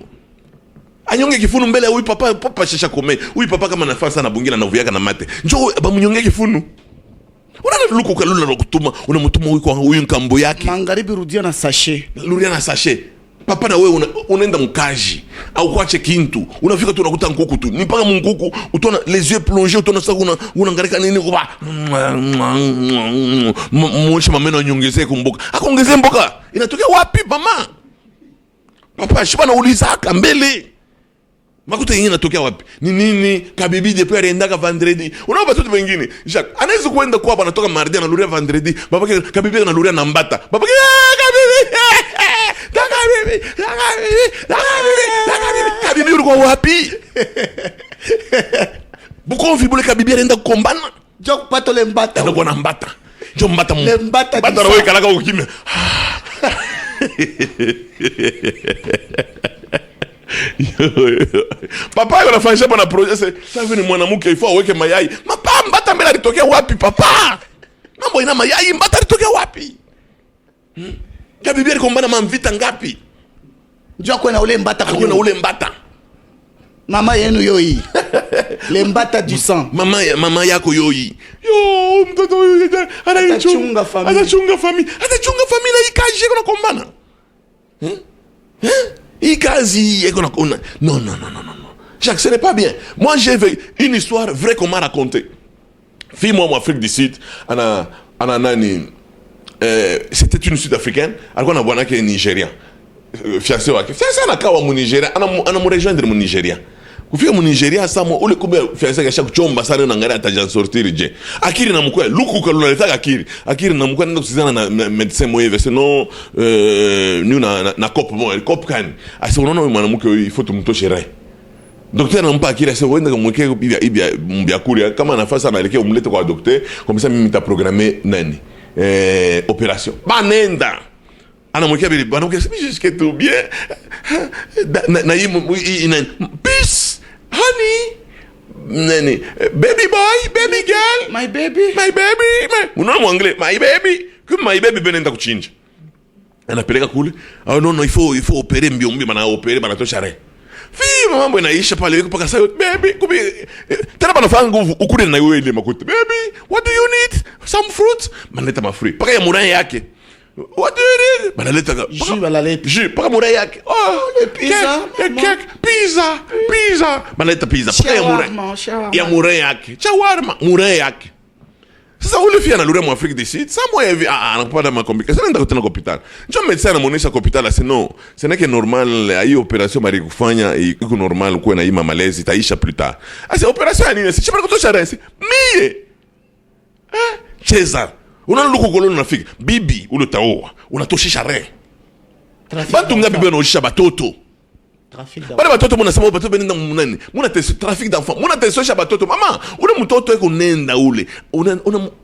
Anyonge kifunu mbele ya huyu papa shasha kome. Huyu papa kama nafasi sana bungina na uviaka na mate. Njoo bamunyonge kifunu. Unaona luko kalula na kutuma unamtuma huyu kwa huyu nkambo yake. Magharibi rudia na sachet. Rudia na sachet. Papa na wewe unaenda mkaji au kwache kintu. Unafika tu unakuta nkuku tu. Ni mpaka mnkuku utona les yeux plongés utona sasa unaangalia nini kwa. Mwisho mameno anyongezee kumboka. Akaongezee mboka. Inatokea wapi mama? Papa shiba na ulizaka mbele. Makuta yenyewe inatokea wapi? Ni nini? Kabibi depuis aliendaka vendredi. Unaona watoto wengine. Jacques, anaweza kuenda kwa hapa anatoka mardi analuria vendredi. Babake kabibi analuria na mbata. Babake kabibi. Kabibi ulikuwa wapi? Buko vibule kabibi alienda kukombana. Jok pato le mbata. Anakuwa na mbata. njo mbata Le mbata du na sang. wewe kalaka ukimya. Papa yako anafanya bwana project sasa ni mwanamke ifaa aweke mayai. Mapa mbata mbele alitokea wapi papa? Mambo ina mayai mbata alitokea wapi? Ya bibi alikombana mamvita ngapi? Njoo kwa na ule mbata Hakuna na ule mbata. Mama yenu yoi. Le mbata du sang. Mama yako yoi. Yo mtoto huyu Atachunga familia. Atachunga familia hii kazi yako nakombana. Hii kazi yako nakona. Non. Jacques, ce n'est pas bien. Moi j'ai une histoire vraie qu'on m'a racontée. Fille moi en Afrique du Sud, ana nani c'était une sud-africaine, alikuwa na bwana yake Nigerian. Fiancé wake. Fiancé anakawa mu Nigeria, ana mu rejoindre mu Nigeria. Kufika mu Nigeria samo ule kumbe fiancé kasha kuchomba sana na ngara ataja sortir je. Akiri na mkwe luku kalula letaka akiri na mkwe nenda kusizana na médecin moyewe sinon nous na cop kan. Asa unaona wewe mwanamke il faut tumtoshe rai. Docteur anampa akili asa wenda kumwekea mbia kuria kama nafasi anaelekea umlete kwa docteur comme ça mimi nitaprogrammer nani opération. Banenda anamwekea bibi bwana jusque tout bien na peace honey nani baby boy baby girl My baby. unaona mwangle my baby kama my baby benenda kuchinja anapeleka kule au no il faut opérer mbio bana opérer bana tosha re fi mambo inaisha pale mpaka sasa baby kubi tena bana fanga nguvu ukule na wewe ile makuti baby what do you need some fruits manaleta mafruit paka ya murai yake what do you need manaleta Jus balaleta. jus paka murai yake le pizza, cake pizza manaleta pizza paka ya murai Shawarma. ya murai yake shawarma murai yake. Sasa ule fia analuria mu Afrique du Sud, ça moi hivi anapata makomplikations nenda kutana hospital. Njoo médecin anamuonesha hospital ase no, ce n'est que normal hii opération bari kufanya iko normal kuwe na hii malaise itaisha plus tard. Ase opération ya nini? Si chapa kutosha resi. Mie. Cesar. Unaona luko koloni nafika. Bibi ule taoa, unatoshisha re. Bantu ngapi bwana unashisha batoto. Trafic d'enfants. Bale batoto munasema batoto benenda munani. Muna trafic d'enfants. Muna tesosha batoto. Mama, ule mtoto eko nenda ule.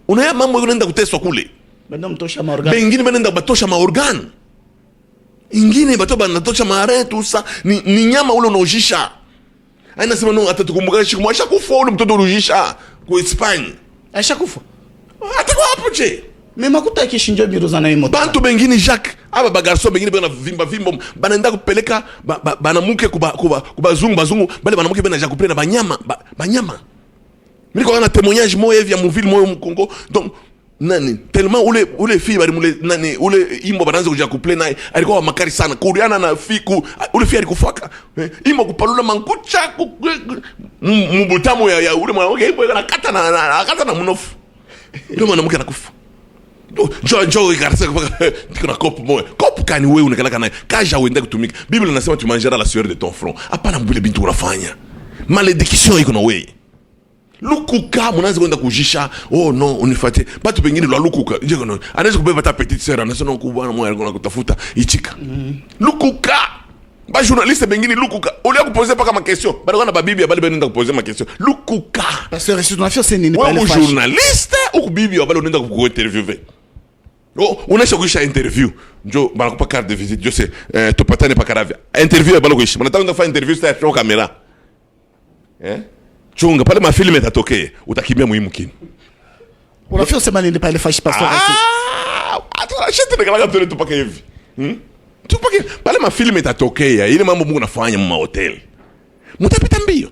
Una ya mambo nenda kuteswa kule. Benda mtosha maorgan. Bengine benenda batosha maorgan. Ingine batoto banatosha mare tout ça. Ni nyama ule unaojisha. Aina sema no atatukumbuka shikumwasha kufa ule mtoto urujisha ku Spain. Aisha kufa. Atakuwa hapo je. Mais makuta kishinjo biro za na moto. Bantu bengine Jacques aba bagarso bengine bana vimba banaenda kupeleka banamuke kuba bazungu bale banamuke bana ja kupeleka banyama mimi kwa na témoignage moya hivi ya mvile moyo mkongo donc nani tellement ule fille bali mule nani ule imbo banaanza kuja kupeleka naye alikuwa makari sana kuriana na fiku ule fille alikufaka imbo kupalula mankucha mbutamu ya ule mwanamke imbo akata na mnofu ndio mwanamke anakufa. Joe garça kuna kopo moja kopo kani wewe unakalaka naye kaja uende kutumika. Biblia inasema tu mangeras la sueur de ton front. Hapana mbele bintu unafanya malédiction iko na wewe lukuka mnaanza kwenda kujisha oh no unifuate batu pengine lwa lukuka je kono anaweza kubeba ta petite sœur anasema kubwana moja alikuwa kutafuta ichika lukuka ba journaliste pengine lukuka ulia kuposer paka ma question bado kana babibi bali benda kuposer ma question lukuka Parce que résultat na c'est nini wewe journaliste ou bibi bali unaenda kuinterviewer. Oh, unaisha kuisha interview. Njo banakupa carte de visite. Je sais, topatane pa karavia. Interview ya balo kuisha. Manataka kufanya interview sasa kwa kamera. Chunga pale mafilm yatatokea. Utakimbia muhimu kini. Unafia sema nini pale fashi pastor asi. Ata shete nakala tole tupake hivi. Tupake pale mafilm yatatokea. Ile mambo Mungu nafanya mu hotel. Mutapita mbio.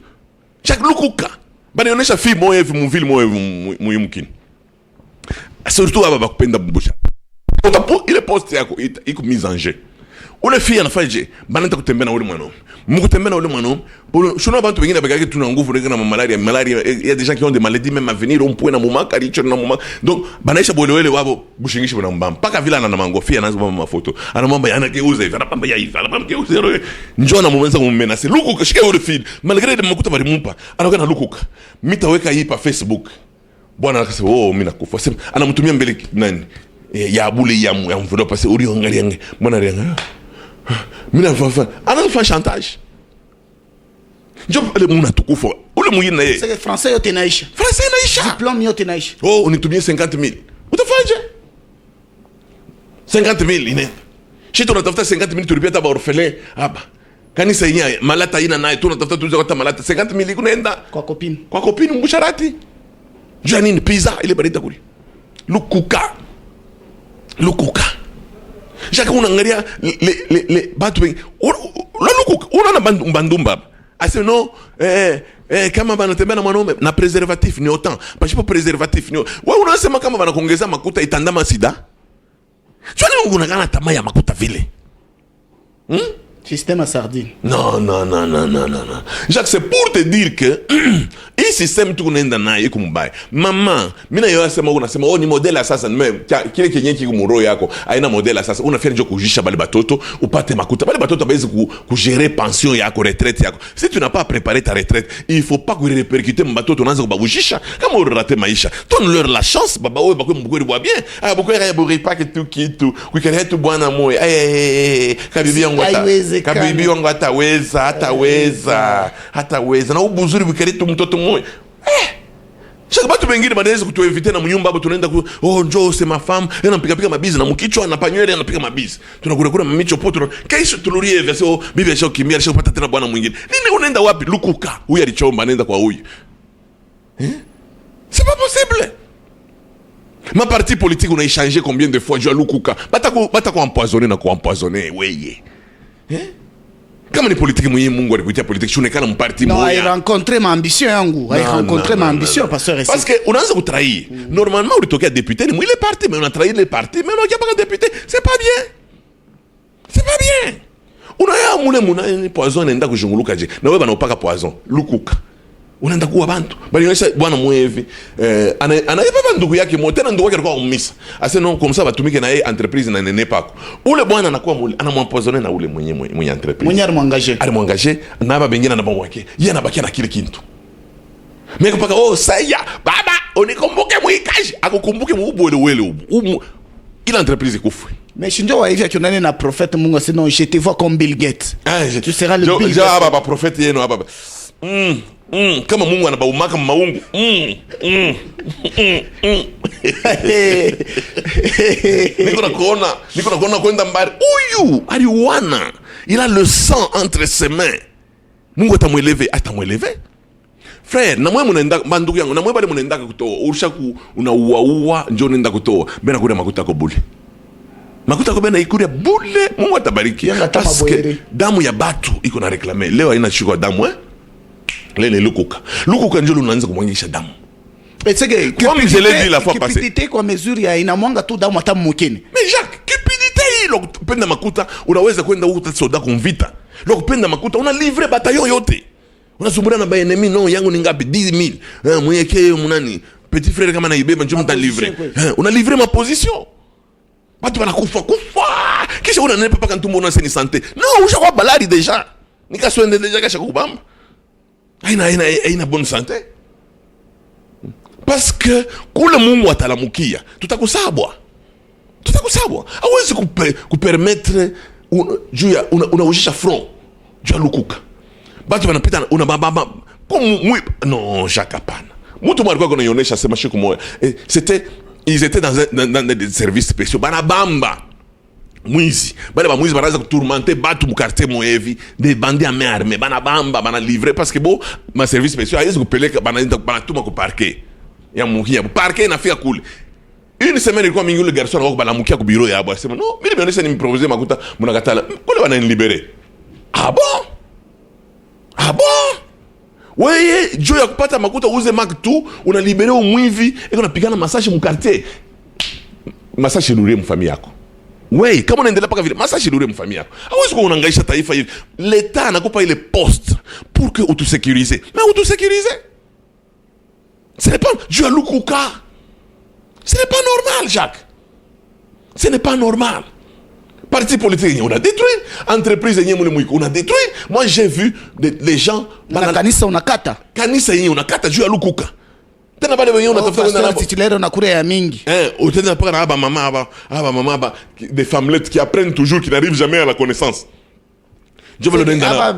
Jacques Lukuka. Bani onesha film moyo hivi mu film moyo muhimu kini. Surtout aba bakupenda mbusha. Ile post yako iko mise en jeu. Ule fille anafanya je, bananta kutembea na ule mwanaume. Mkutembea na ule mwanaume, shuna bantu wengine bagaki tuna nguvu na malaria, il y a des gens qui ont des maladies même à venir on point na mumaka richo na mumaka. Donc banaisha bolewele wabo bushingishi bana mbamba. Paka vila na mango fille anaanza kwa mafoto. Anamwamba yanageuza hivi, anapamba ya hivi, anapamba geuza. Njoo na mumenza kummenasi. Lukuka shike ule fille. Malgré de makuta bali mumpa. Anakuwa na lukuka. Mitaweka hii pa Facebook. Bwana akasema oh mimi nakufa. Sema anamtumia mbele nani? Ya abule ya mvudo pase uri angalia nge. Mwana renga. Mimi nafafa. Anafanya chantage. Njoo pale muna tukufa. Ule mwingine na yeye. C'est que français yote naisha. Français naisha. Diplôme yote naisha. Oh unitumie 50,000. utafanyaje? 50,000 inaenda shito, unatafuta 50,000 tulipia hata orphelin hapa kanisa yenyewe malata ina naye, tunatafuta tuuze hata malata 50,000 kunaenda kwa kopini mbusharati jua nini, pizza ile barida kuli lukuka shaka unaangalia le batu wengi lukuka unaona bandumba ase no kama banatembea na mwanaume na preservatif ni autant pashipo preservatif ni wewe unasema kama banakuongeza makuta itandama sida, jua nini unakana tamaa ya makuta vile système à sardine. Non. Jacques, c'est pour te dire que hii système tu kunaenda nayo iko mbaya. Mama, mimi nayo sema unasema ni modela sasa, kile kenye kiko muro yako haina modela sasa. Unafanya ndio kujisha bale batoto upate makuta. Bale batoto baweze kugérer pension yako, retraite yako. Si tu n'as pas préparé ta retraite, il faut pas que répercuter mbatoto unaanza kubabujisha kama urate maisha. Donne-leur la chance, baba wewe bakwe mbukuri bwa bien. Bakwe ya buri pa kitu. Kuikare tu bwana moyo. Kabibi yangu kabibi wangu hataweza na ubuzuri bukaritu mtoto mmoja shaka batu wengine banaweza kutuevite na mnyumba hapo, tunaenda njoo sema fam anapiga mabizi na mkichwa na panywele anapiga mabizi, tunakula mamicho poto kesho tulurie vya sio bibi ashao kimbia ashao pata tena bwana mwingine. Nini unaenda wapi? Lukuka huyu alichomba anaenda kwa huyu c'est pas possible. Ma parti politique on a échangé combien de fois, je lukuka bata ko empoisonner na ko empoisonner weye kama ni politique mwenye Mungu alikuitia politique shunekana mparti moja. Non, il rencontrer ma ambition yangu, il rencontrer ma ambition pasteur ici. Parce que unaanza kutrahir. Normalement ulitokea député ni mwile parti, mais on a trahi les partis, mais on a pas député, c'est pas bien. Unaya mule muna poison nenda kujunguluka je. Na wewe bana upaka poison, lukuka. Unaenda kuwa bantu. Bali yesha bwana mwevi anaipa bandugu yake moja tena ndugu yake alikuwa umisa. Ase non comme ça batumike na yeye entreprise na nene pako. Ule bwana anakuwa mule anamwampoisonner na ule mwenye entreprise. Mwenye alimwangaje na baba bengine na baba wake. Yeye anabakia na kile kintu. Meko paka saya baba unikumbuke muikaji akukumbuke muubole wele ile entreprise ikufe. Mais shinjo wa hivi akionana na prophète Mungu sinon je te vois comme Bill Gates. Tu seras le Bill Gates. Baba prophète yenu baba. Kama Mungu anabaumaka maungu. Niko na kuona kwenda mbali. Huyu aliuana. Il a le sang entre ses mains. Mungu atamweleve. Frère, na mwe munaenda bandugu yangu, na mwe bale munaenda kutoa. Urusha unauaua njoo nenda kutoa. Bena kule makuta ko bule. Makuta ko bena ikuria bule. Mungu atabariki. Parce que damu ya batu iko na réclamer. Leo haina chukua damu lele lukuka njoo unaanza kumwangisha damu. Comme je l'ai dit la fois passée. Cupidité kwa mesure ya inamwanga tu damu hata mukini. Mais Jacques, cupidité hilo kupenda makuta, unaweza kwenda huko soda kumvita. Leo kupenda makuta una livrer bataillon yote. Unasumbura na baenemi no yangu ni ngapi 10,000. Mweke munani petit frère kama naibeba njoo mta livrer. Una livrer ma position. Watu wanakufa. Kisha unanepa paka ntumbo una seni santé. Non, ushakuwa balari déjà. Nikaswende déjà kasha kubamba. Haina bonne santé. Parce que kule Mungu atalamukia tutakusabwa. Hawezi kupermettre unaujisha front jua lukuka. Batu wanapita unababa non Jacques pana. Mtu mwarikuwa kunaonyesha sema shiku moja. Ils étaient dans des services spéciaux. Banabamba. Mwizi bale ba mwizi baraza kutourmenter batu mu quartier moevi des bandits à main armée banabamba bana livrer parce que bon ma service spécial ayezi kupeleka banatuma ku parquet ya mukia parquet nafika kule une semaine ilikuwa mingi ule garçon wako banamukia ku bureau ya bwana sema no mimi nimeonyesha nimproposer makuta mnakatala kule bana libérer. Ah bon wewe jo ya kupata makuta uze mark tu una libérer umwivi eko napigana massage mu quartier massage nure mu famille yako. Oui, kama unaendelea paka vile masashi lure mfamia yako. Hawezi kuwa unahangaisha taifa hivi. L'État anakupa ile poste pour que autosécuriser. Mais autosécuriser. Ce n'est pas Dieu lukuka. Ce n'est pas normal, Jacques. Ce n'est pas normal. Parti politique on a détruit, entreprise on a détruit. Moi j'ai vu les gens kanisa unakata. Kanisa yenyewe unakata Dieu lukuka. Tena bale wenyewe unatafuta kwenda na titulaire na kure ya mingi. Utenda paka na aba mama des femmelettes qui apprennent toujours, qui n'arrivent jamais à la connaissance. Je veux le donner là.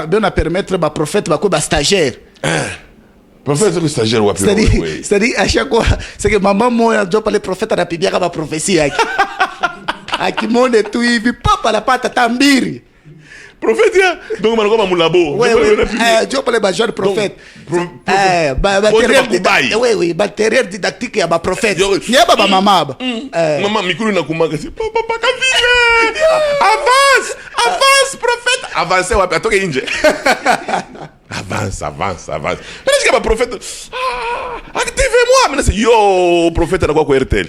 Bien permettre ba prophète ba ko ba stagiaire. Prophète c'est stagiaire wapi. C'est-à-dire à chaque fois c'est que maman moi doit parler prophète anapibia kama prophétie yake. Akimone tu hivi papa la pata tambiri. Prophète donc man comme mulabo. Oui, doit parler ba jeune prophète. Oui, matériel didactique ya ba prophète. Ni ba maman. Maman mikuru na kumaka c'est papa kavile. Avance prophète. Avancez wapi atoke nje. Avance. Mais est-ce que le prophète activez-moi. Mais c'est yo prophète na kwa RTL.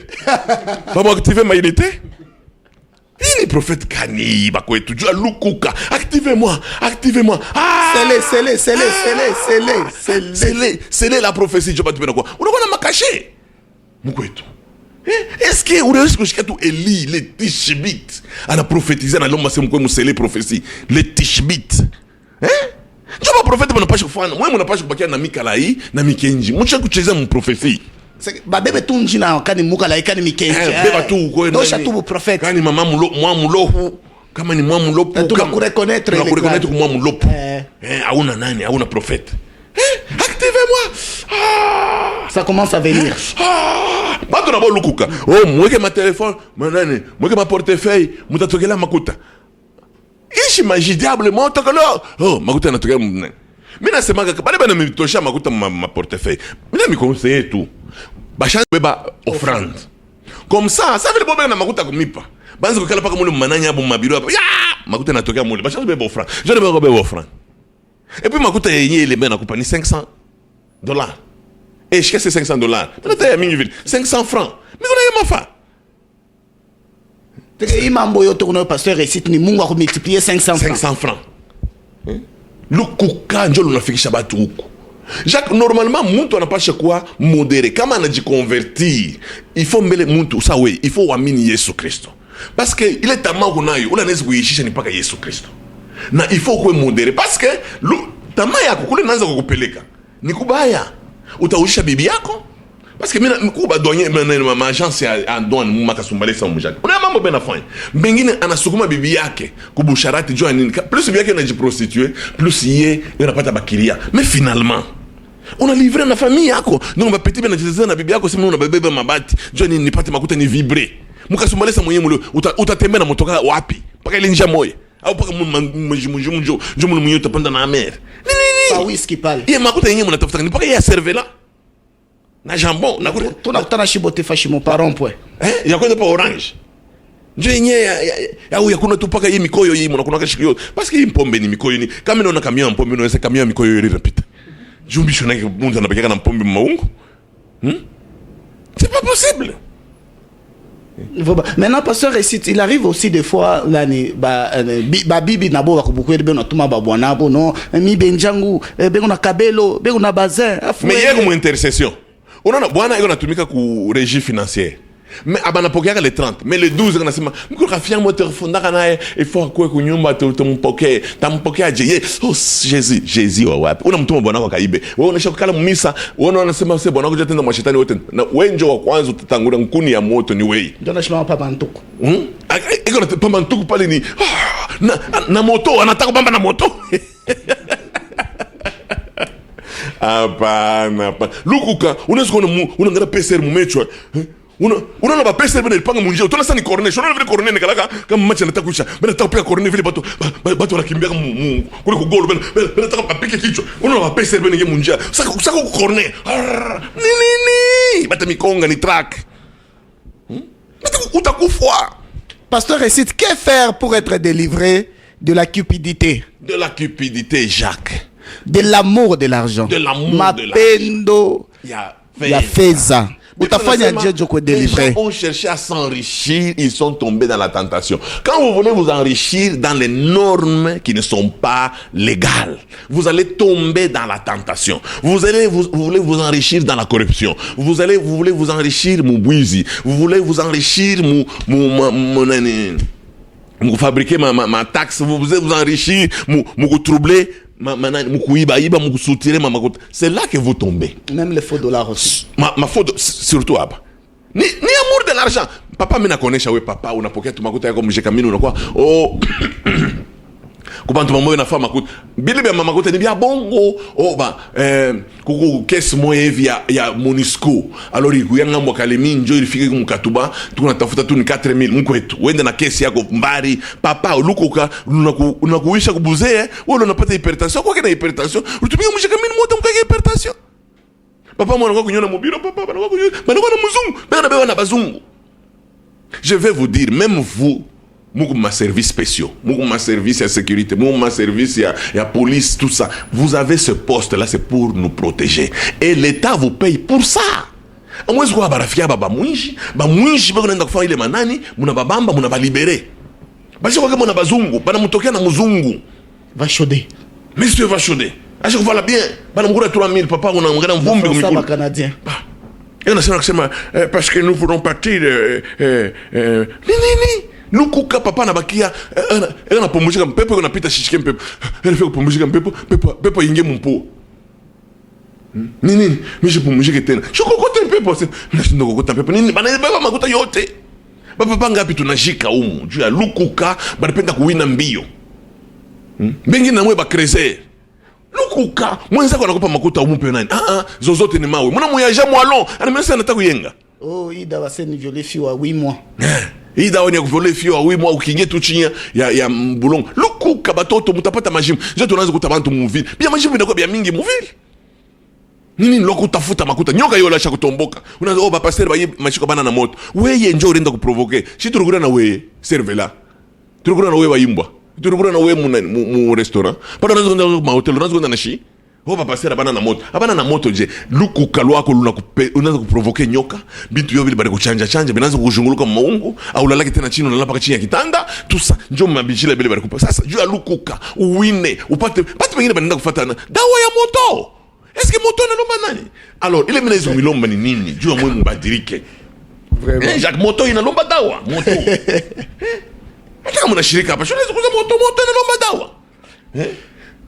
Pas activer ma unité. Il est prophète Kani bakwetu tu lukuka. Activez-moi. C'est la prophétie je pas tu quoi. On va na makaché. Mukwetu. Est-ce que vous avez que tout Eli les Tishbit ana prophétiser na lomba c'est mkwe musele prophétie les Tishbit. Tu vas prophète mon pas kufanya. Moi mon pas kubakia na Mikalai na Mikenji. Mcha kucheza mon prophétie. Ba bebe tunji na kani Mukalai kani Mikenji. Beba tu ko do chatu prophète. Kani mama mulo kama ni mwa mulopu kama kureconnaître mwa mulopu. Hauna nani, hauna prophète. Activez-moi. Ça commence à venir. Bato na bo lukuka. Oh, mweke ma téléphone, manane, mweke ma portefeuille, mutatokela makuta. Ishi magidiablement tokolo. Oh, makuta natokela mnene. Mina sema ka bale bana mitosha makuta ma portefeuille. Mina mi conseiller tout. Basha beba offrande. Comme ça veut dire bobe na makuta kumipa. Banza kokala paka mule mananya bo mabiro hapa. Ya! Makuta natokela mule. Basha beba offrande. Je ne beba offrande. Et puis makuta yenye ile bena kupani $500. Et je sais $500. Peut-être à mingi 500 francs. Mais on a ma fa. Imambo yo tourno pasteur récite ni mungu a multiplier 500 francs. Lukuka njolo nafikisha batu huko. Jacques normalement muntu anapasha kuwa modéré kama anajiconvertir. Il faut mbele muntu sawe, il faut amini Yesu Kristo. Parce que il est tellement kunayo, unaweza kuishisha ni paka Yesu Kristo. Na il faut kuwe modéré parce que tamaa yako kule naanza kukupeleka. Ni kubaya. Utaushisha bibi yako parce que mina mkuba donye ma agence ya douane makasumbale sa mujaka una mambo bena fanya bengine anasukuma bibi yake kubusharati jo nini plus bibi yake anajiprostituer plus yeye unapata bakiria mais finalement on a livré na famille yako donc ba petit bena chezeza na bibi yako sema una bebebe mabati jo nini nipate makuta ni vibrer mukasumbale sa mwenye mule utatembea na motoka wapi paka ile njia moyo au paka mjumjo mwenye utapanda na mer pa whisky pale ye makuta yenyewe mnatafuta ni paka ya cervela na jambon na tunakutana shibote fashimo paron point ya kwenda pa orange nje yenyewe au yakuna tu paka hii mikoyo hii mnakuna kashikio parce que hii mpombe ni mikoyo ni kama unaona kamio mpombe unaweza kamio mikoyo ile rapita jumbisho na mtu anapeka na mpombe maungu c'est pas possible. Maintenant pasteur récite il arrive aussi des fois lani ba bibi nabo bakubukweli be na tuma ba bwana bo no mi benjangu be na kabelo be na bazin mais yego mu intercession unaona bwana iko natumika ku régie financière mais abana pokea les 30 mais les 12 anasema mko rafia moteur fondaka naye il faut kwa kunyumba tumpokee tampokea je oh Jésus wa wapi una mtuma bwana wako kaibe wewe unaisha kukala mumisa wewe unasema sasa bwana wako jatenda mashetani wote na wewe ndio wa kwanza utatangura nkuni ya moto ni wewe ndio nashima papa ntuko iko na papa ntuko pale ni na moto anataka bamba na moto Hapana. Lukuka, unaweza kuona unaangalia pesa mumechwa. Unaona ba pesa bena ilipanga munjia. Utona sana ni corner. Unaona vile corner nikalaka kama match anataka kuisha. Bena nataka kupiga corner vile watu wanakimbia kama kule ku goal bena nataka kupika kichwa. Unaona ba pesa bena ingia munjia. Sasa ku corner. Nini? Bata mikonga ni track. Utakufa. Pasteur récite que faire pour être délivré de la cupidité? De la cupidité, Jacques. De l'amour de l'argent. De l'amour de l'argent. Ya feza. Utafanya Dieu ko délivrer. Les gens ont cherché à s'enrichir, ils sont tombés dans la tentation. Quand vous voulez vous enrichir dans les normes qui ne sont pas légales, vous allez tomber dans la tentation. Vous voulez vous enrichir dans la corruption. Vous voulez vous enrichir moubuizi. Vous voulez vous enrichir vous fabriquer ma taxe. Vous voulez vous enrichir vous troubler. C'est là que vous tombez. Même les faux dollars aussi. Ma faute surtout aba. Ni amour de l'argent. Papa mena konesha we papa unapokea tu makuta yako mjeka mimi unakuwa kubantu bamoyo na fama makuta bile bya mama makuta ni bya bongo kuku kesi moya hivi ya MONUSCO alors ikuyanga mwakale njo ilifike kumkatuba tunatafuta tu ni 4000 mkwetu wende na kesi yako mbari papa ulukuka unakuisha kubuzee wewe unapata hypertension kwa kina hypertension utumia mshika mimi moto mkage hypertension papa mwana kwa kunyona mobilo papa bana kwa kunyona bana kwa na mzungu bana bewa na bazungu. Je vais vous dire, même vous, beaucoup ma services spéciaux, beaucoup ma service à sécurité, beaucoup ma service à police, tout ça, vous avez ce poste-là, c'est pour nous protéger. Et l'État vous paye pour ça. Amwezi kwa barafia baba mwinji bako naenda kufanya ile manani, muna babamba, muna balibere. Basi kwa kama na bazungu, bana mutokea na mzungu. Va chauder. Monsieur va chauder. Acha kuvala bien, bana mkura 3000 papa unamngana mvumbi kumikulu. Ça canadien. Et on a parce que nous voulons partir lukuka papa na bakia na pomujika mpepo na pita shishike mpepo elle fait pomujika mpepo inge mumpo nini mimi pomujika tena shokokota mpepo nashinda kokota mpepo nini bana baba makuta yote baba ngapi tunashika humu juu ya lukuka banapenda kuwina mbio bengi na mwe ba crezer lukuka mwenzako anakupa makuta umpe nani zozote ni mawe mwana muyaja mwalon anamesa anataka kuyenga ida waseni viole fio wa 8 mois ida wani kuviole fio wa 8 mois ukinge tu chini ya mbulongo lukuka batoto mutapata majimu je tunaanza kutabantu muvili bia majimu inakuwa bia mingi muvili nini loko tafuta makuta nyoka yola cha kutomboka unaanza ba pasteur ba machiko bana na moto weye njoo urenda kuprovoke shi turugura na weye servela turugura na weye waimbwa turugura na wewe mu restaurant pana nazo kwenda ma hotel nazo kwenda na shi hopa pasera bana na moto je luku kalwako unaanza kuprovoke nyoka bitu yote bali kuchanja binaanza kujunguluka maungu au lalaki tena chini unalala paka chini ya kitanda tusa njoo mabijile bale bali kupa sasa juu ya lukuka uwine upate batu wengine banaenda kufuatana dawa ya moto eske moto inalomba nani alors ile mina hizo milomba ni nini juu ya mwe mbadirike vraiment Jacques moto inalomba dawa moto kama unashirika hapa shule kuza moto inalomba dawa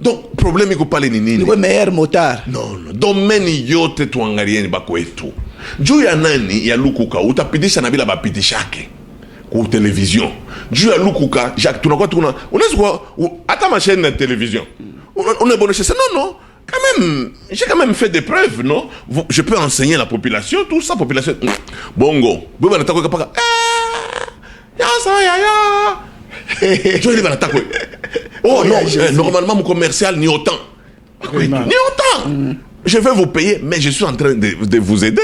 donc problème iko pale ni nini ni meilleur motard non domaine yote tuangalieni bakwetu juu ya nani ya lukuka utapitisha na bila bapitishake ku television juu ya lukuka Jacques tunakuwa unaweza kwa hata ma chaîne de télévision on est bon c'est non quand même j'ai quand même fait des preuves non je peux enseigner la population tout ça population bongo baba nataka kapaka je vais l'attaquer. Oh non, normalement mon commercial ni autant. Ni autant. Je vais vous payer, mais je suis en train de vous aider.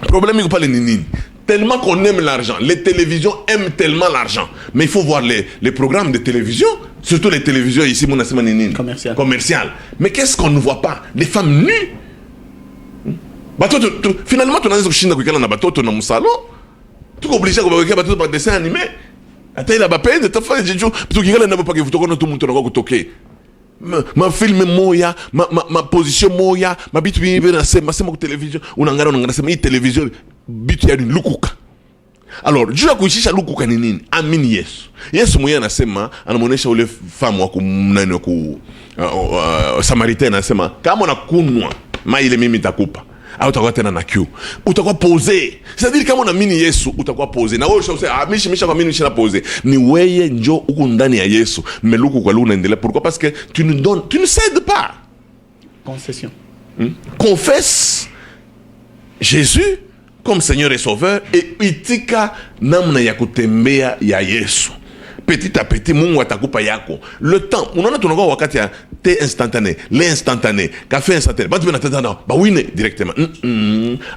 Problème, il faut pas les nini. Tellement qu'on aime l'argent. Les télévisions aiment tellement l'argent. Mais il faut voir les programmes de télévision, surtout les télévisions ici, mon nini. Commercial. Mais qu'est-ce qu'on ne voit pas? Les femmes nues. Finalement, tu as dit que tu as dans mon salon. Tu es obligé de faire un dessin animé. Attends, il a pas peine de te faire des jours. Parce qu'il n'a pas que vous toquez tout le monde qui toqué. Ma film moya, ma position moya, ma bit bien c'est ma télévision. On a regardé télévision bit ya lukuka. Alors, juu ya kuishisha lukuka ni nini? Amini Yesu. Yesu mwenyewe anasema anamuonesha ule famu wa kumnani wa Samaritain anasema kama unakunwa mai ile mimi nitakupa. Au utakuwa tena na kiu utakuwa posé c'est-à-dire kama unaamini Yesu utakuwa posé na wewe ushausema misha kwa mimi nisha posé ni wewe njoo huko ndani ya Yesu meluku kwa luna unaendelea pourquoi parce que tu ne cèdes pas concession confesse Jésus comme Seigneur et Sauveur et itika namna ya kutembea ya Yesu petit à petit Mungu atakupa yako le temps unaona tunakuwa wakati ya te instantané l'instantané café instantané batu benatenda ba wine directement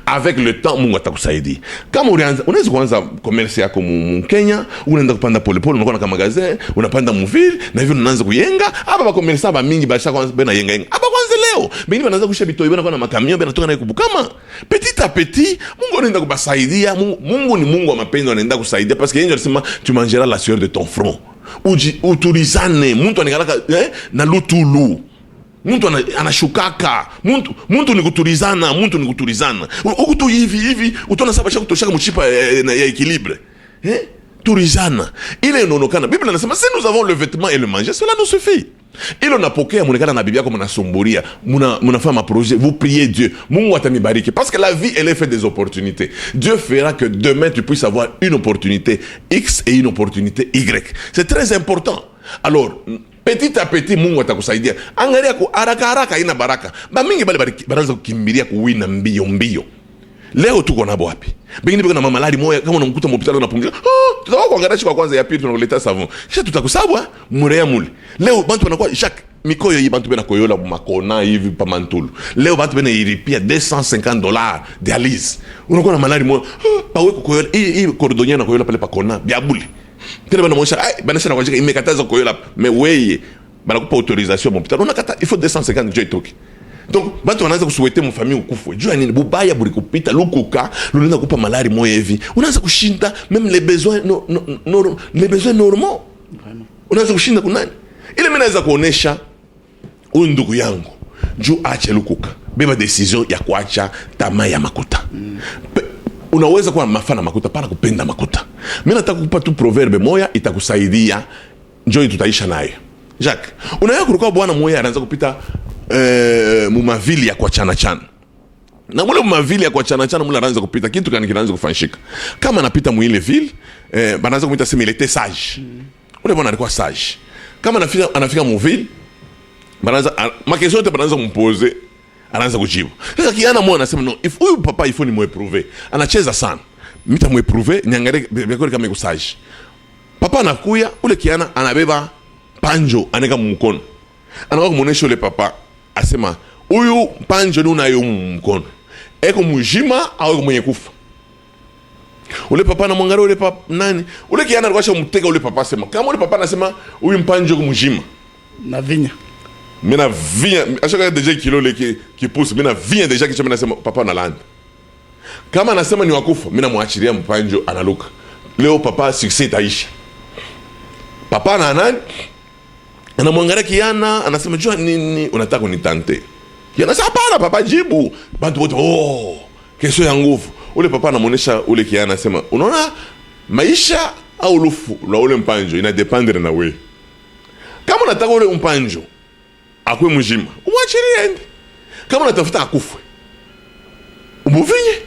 avec le temps Mungu atakusaidia kama unaweza kuanza commerce yako mu Kenya unaenda kupanda pole pole unakuwa na magasin unapanda mu ville na hivyo unaanza kuyenga hapa ba commerce ba mingi ba shaka bena yenga hapa kwanza leo bengine wanaanza kusha bitoi bena kwa na makamio bena toka na kubukama petit à petit Mungu anaenda kubasaidia Mungu ni Mungu wa mapenzi anaenda kusaidia parce que yeye anasema tu mangeras la sueur de ton front utulizane muntu anikalaka na lutulu muntu anashukaka muntu ni kutulizana ukutu hivi utona sabasha kutoshaka mchipa ya équilibre tulizana ile inaonekana Biblia inasema si nous avons le vêtement et le manger cela nous suffit Ilo napokea munekala na Biblia comme nasumburia, munafanya projet, vous priez Dieu. Mungu atanibariki parce que la vie elle est faite des opportunités. Dieu fera que demain tu puisses avoir une opportunité X et une opportunité Y. C'est très important. Alors petit à petit Mungu atakusaidia. Angalia ku haraka ina baraka. Ba mingi bale baraza kukimbilia kuwina mbio. Leo tuko nabo wapi? Bengine biko na mamalari moya kama unamkuta hospitali unapumzika. Tutakuwa kuangalia kwa kwanza ya pili tunakuleta savon. Kisha tutakusabwa murea mule. Leo bantu wanakuwa chaque mikoyo hii bantu bena koyola makona hivi pa mantulu. Leo bantu bena iripia $250 dialyse. Unakuwa na malari moya. Pa wewe koyola hii cordonnier na koyola pale pa kona biabuli. Tena bana mwasha bana sana kwa imekataza koyola mais wewe bana kupa autorisation mon hospital. Unakata il faut 250 njoo itoke. Donc bantu wanaanza kusuwete mu famille ukufu. Jua nini bubaya buri kupita lukuka, lunaanza kupa malari moya hivi. Unaanza kushinda même les besoins les besoins normaux. Vraiment. Unaanza kushinda kunani? Ile mimi naweza kuonesha huyu ndugu yangu. Juu ache lukuka. Beba decision ya kuacha tamaa ya makuta. Unaweza kuwa mafana makuta para kupenda makuta. Mimi nataka kukupa tu proverbe moya itakusaidia. Njoo tutaisha nayo. Jacques, unaweza kuruka bwana moya anaanza kupita mumavili ya kwa chana na mule mumavili ya kwa chana mule anaanza kupita kitu kani kinaanza kufanyika kama anapita muile ville banaanza kumita sema il était sage ule bwana alikuwa sage kama anafika muville banaanza makesho yote banaanza kumpoze anaanza kujibu sasa kiana mwana anasema no if huyu papa ifo ni mueprouver anacheza sana mita mueprouver niangalie bekori kama iko sage papa anakuya ule kiana anabeba panjo aneka mkono anawa kumuonesha ule papa asema huyu panjo ni unayo mkono eko mujima au mwenye kufa ule papa na mwangalia ule papa nani ule kiana alikuwa mteka ule papa asema kama ule papa anasema huyu mpanjo kumujima na vinya mina vinya ashaka deja kilo le kipusi mina vinya deja kicho mina sema papa na land kama anasema ni wakufa mina muachilia mpanjo analuka leo papa succès taisha papa na nani anamwangalia kiana anasema jua nini unataka kunitante kiana sasa hapana papa jibu bantu wote kesho ya nguvu ule papa anamuonesha ule kiana anasema unaona maisha au lufu la ule mpanjo ina dependre na wewe kama unataka ule mpanjo akwe mjima umwachilie ende kama unatafuta akufwe umuvinye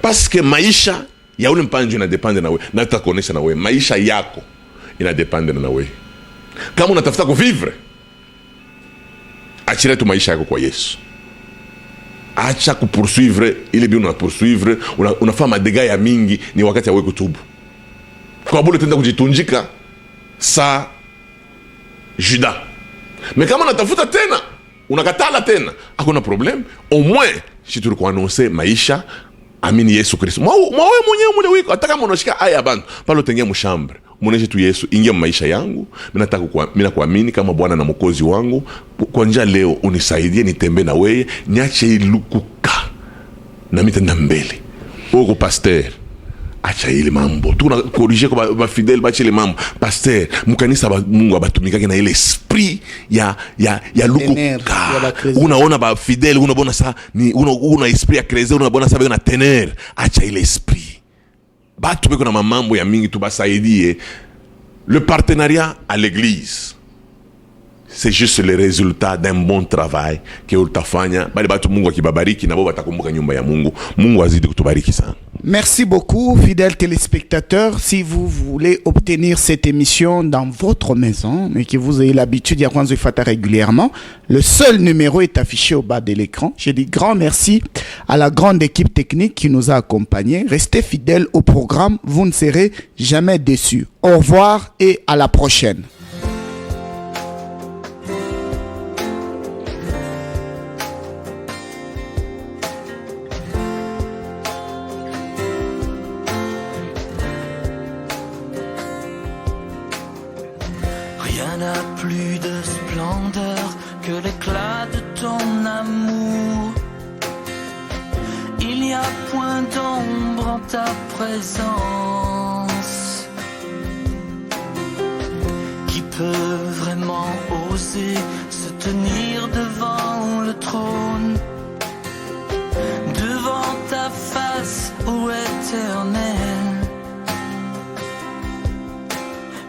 parce que maisha ya ule mpanjo ina dependre na wewe na tutakuonesha na wewe maisha yako ina dependre na wewe kama unatafuta kuvivre achira tu maisha yako kwa Yesu acha kupoursuivre ile bi unapoursuivre unafanya madega ya mingi ni wakati ya wewe kutubu kwa bure tenda kujitunjika sa Juda mais kama unatafuta tena unakatala tena hakuna problem au moins si tu annoncer maisha amini Yesu Kristo mwa wewe mwenyewe mule wiko hata kama unashika aya bantu pale tengia mshambre muoneshe tu Yesu ingia maisha yangu mimi nataka mimi nakuamini kama Bwana na Mwokozi wangu kwa njia leo unisaidie nitembe na wewe niache ilukuka na mitenda mbele uko pasteur acha ile mambo tuna corriger kwa ba fidèle bache ile mambo pasteur mkanisa Mungu abatumikake na ile esprit ya lukuka unaona ba fidèle unaona ça ni una esprit ya creuser unaona ça na tener acha ile esprit batu beko na mamambo ya mingi tubasaidie le partenariat à l'église c'est juste le résultat d'un bon travail que utafanya bali batu Mungu akibabariki na bo batakumbuka nyumba ya Mungu. Mungu azidi kutubariki sana. Merci beaucoup, fidèles téléspectateurs. Si vous voulez obtenir cette émission dans votre maison, mais que vous ayez l'habitude d'y avoir régulièrement, le seul numéro est affiché au bas de l'écran. Je dis grand merci à la grande équipe technique qui nous a accompagnés. Restez fidèles au programme, vous ne serez jamais déçus. Au revoir et à la prochaine. Rien n'a plus de splendeur que l'éclat de ton amour. Il n'y a point d'ombre en ta présence. Qui peut vraiment oser se tenir devant le trône, devant ta face, ô Éternel?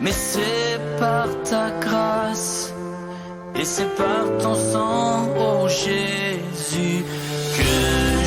Mais c'est par ta grâce Et c'est par ton sang, oh Jésus, que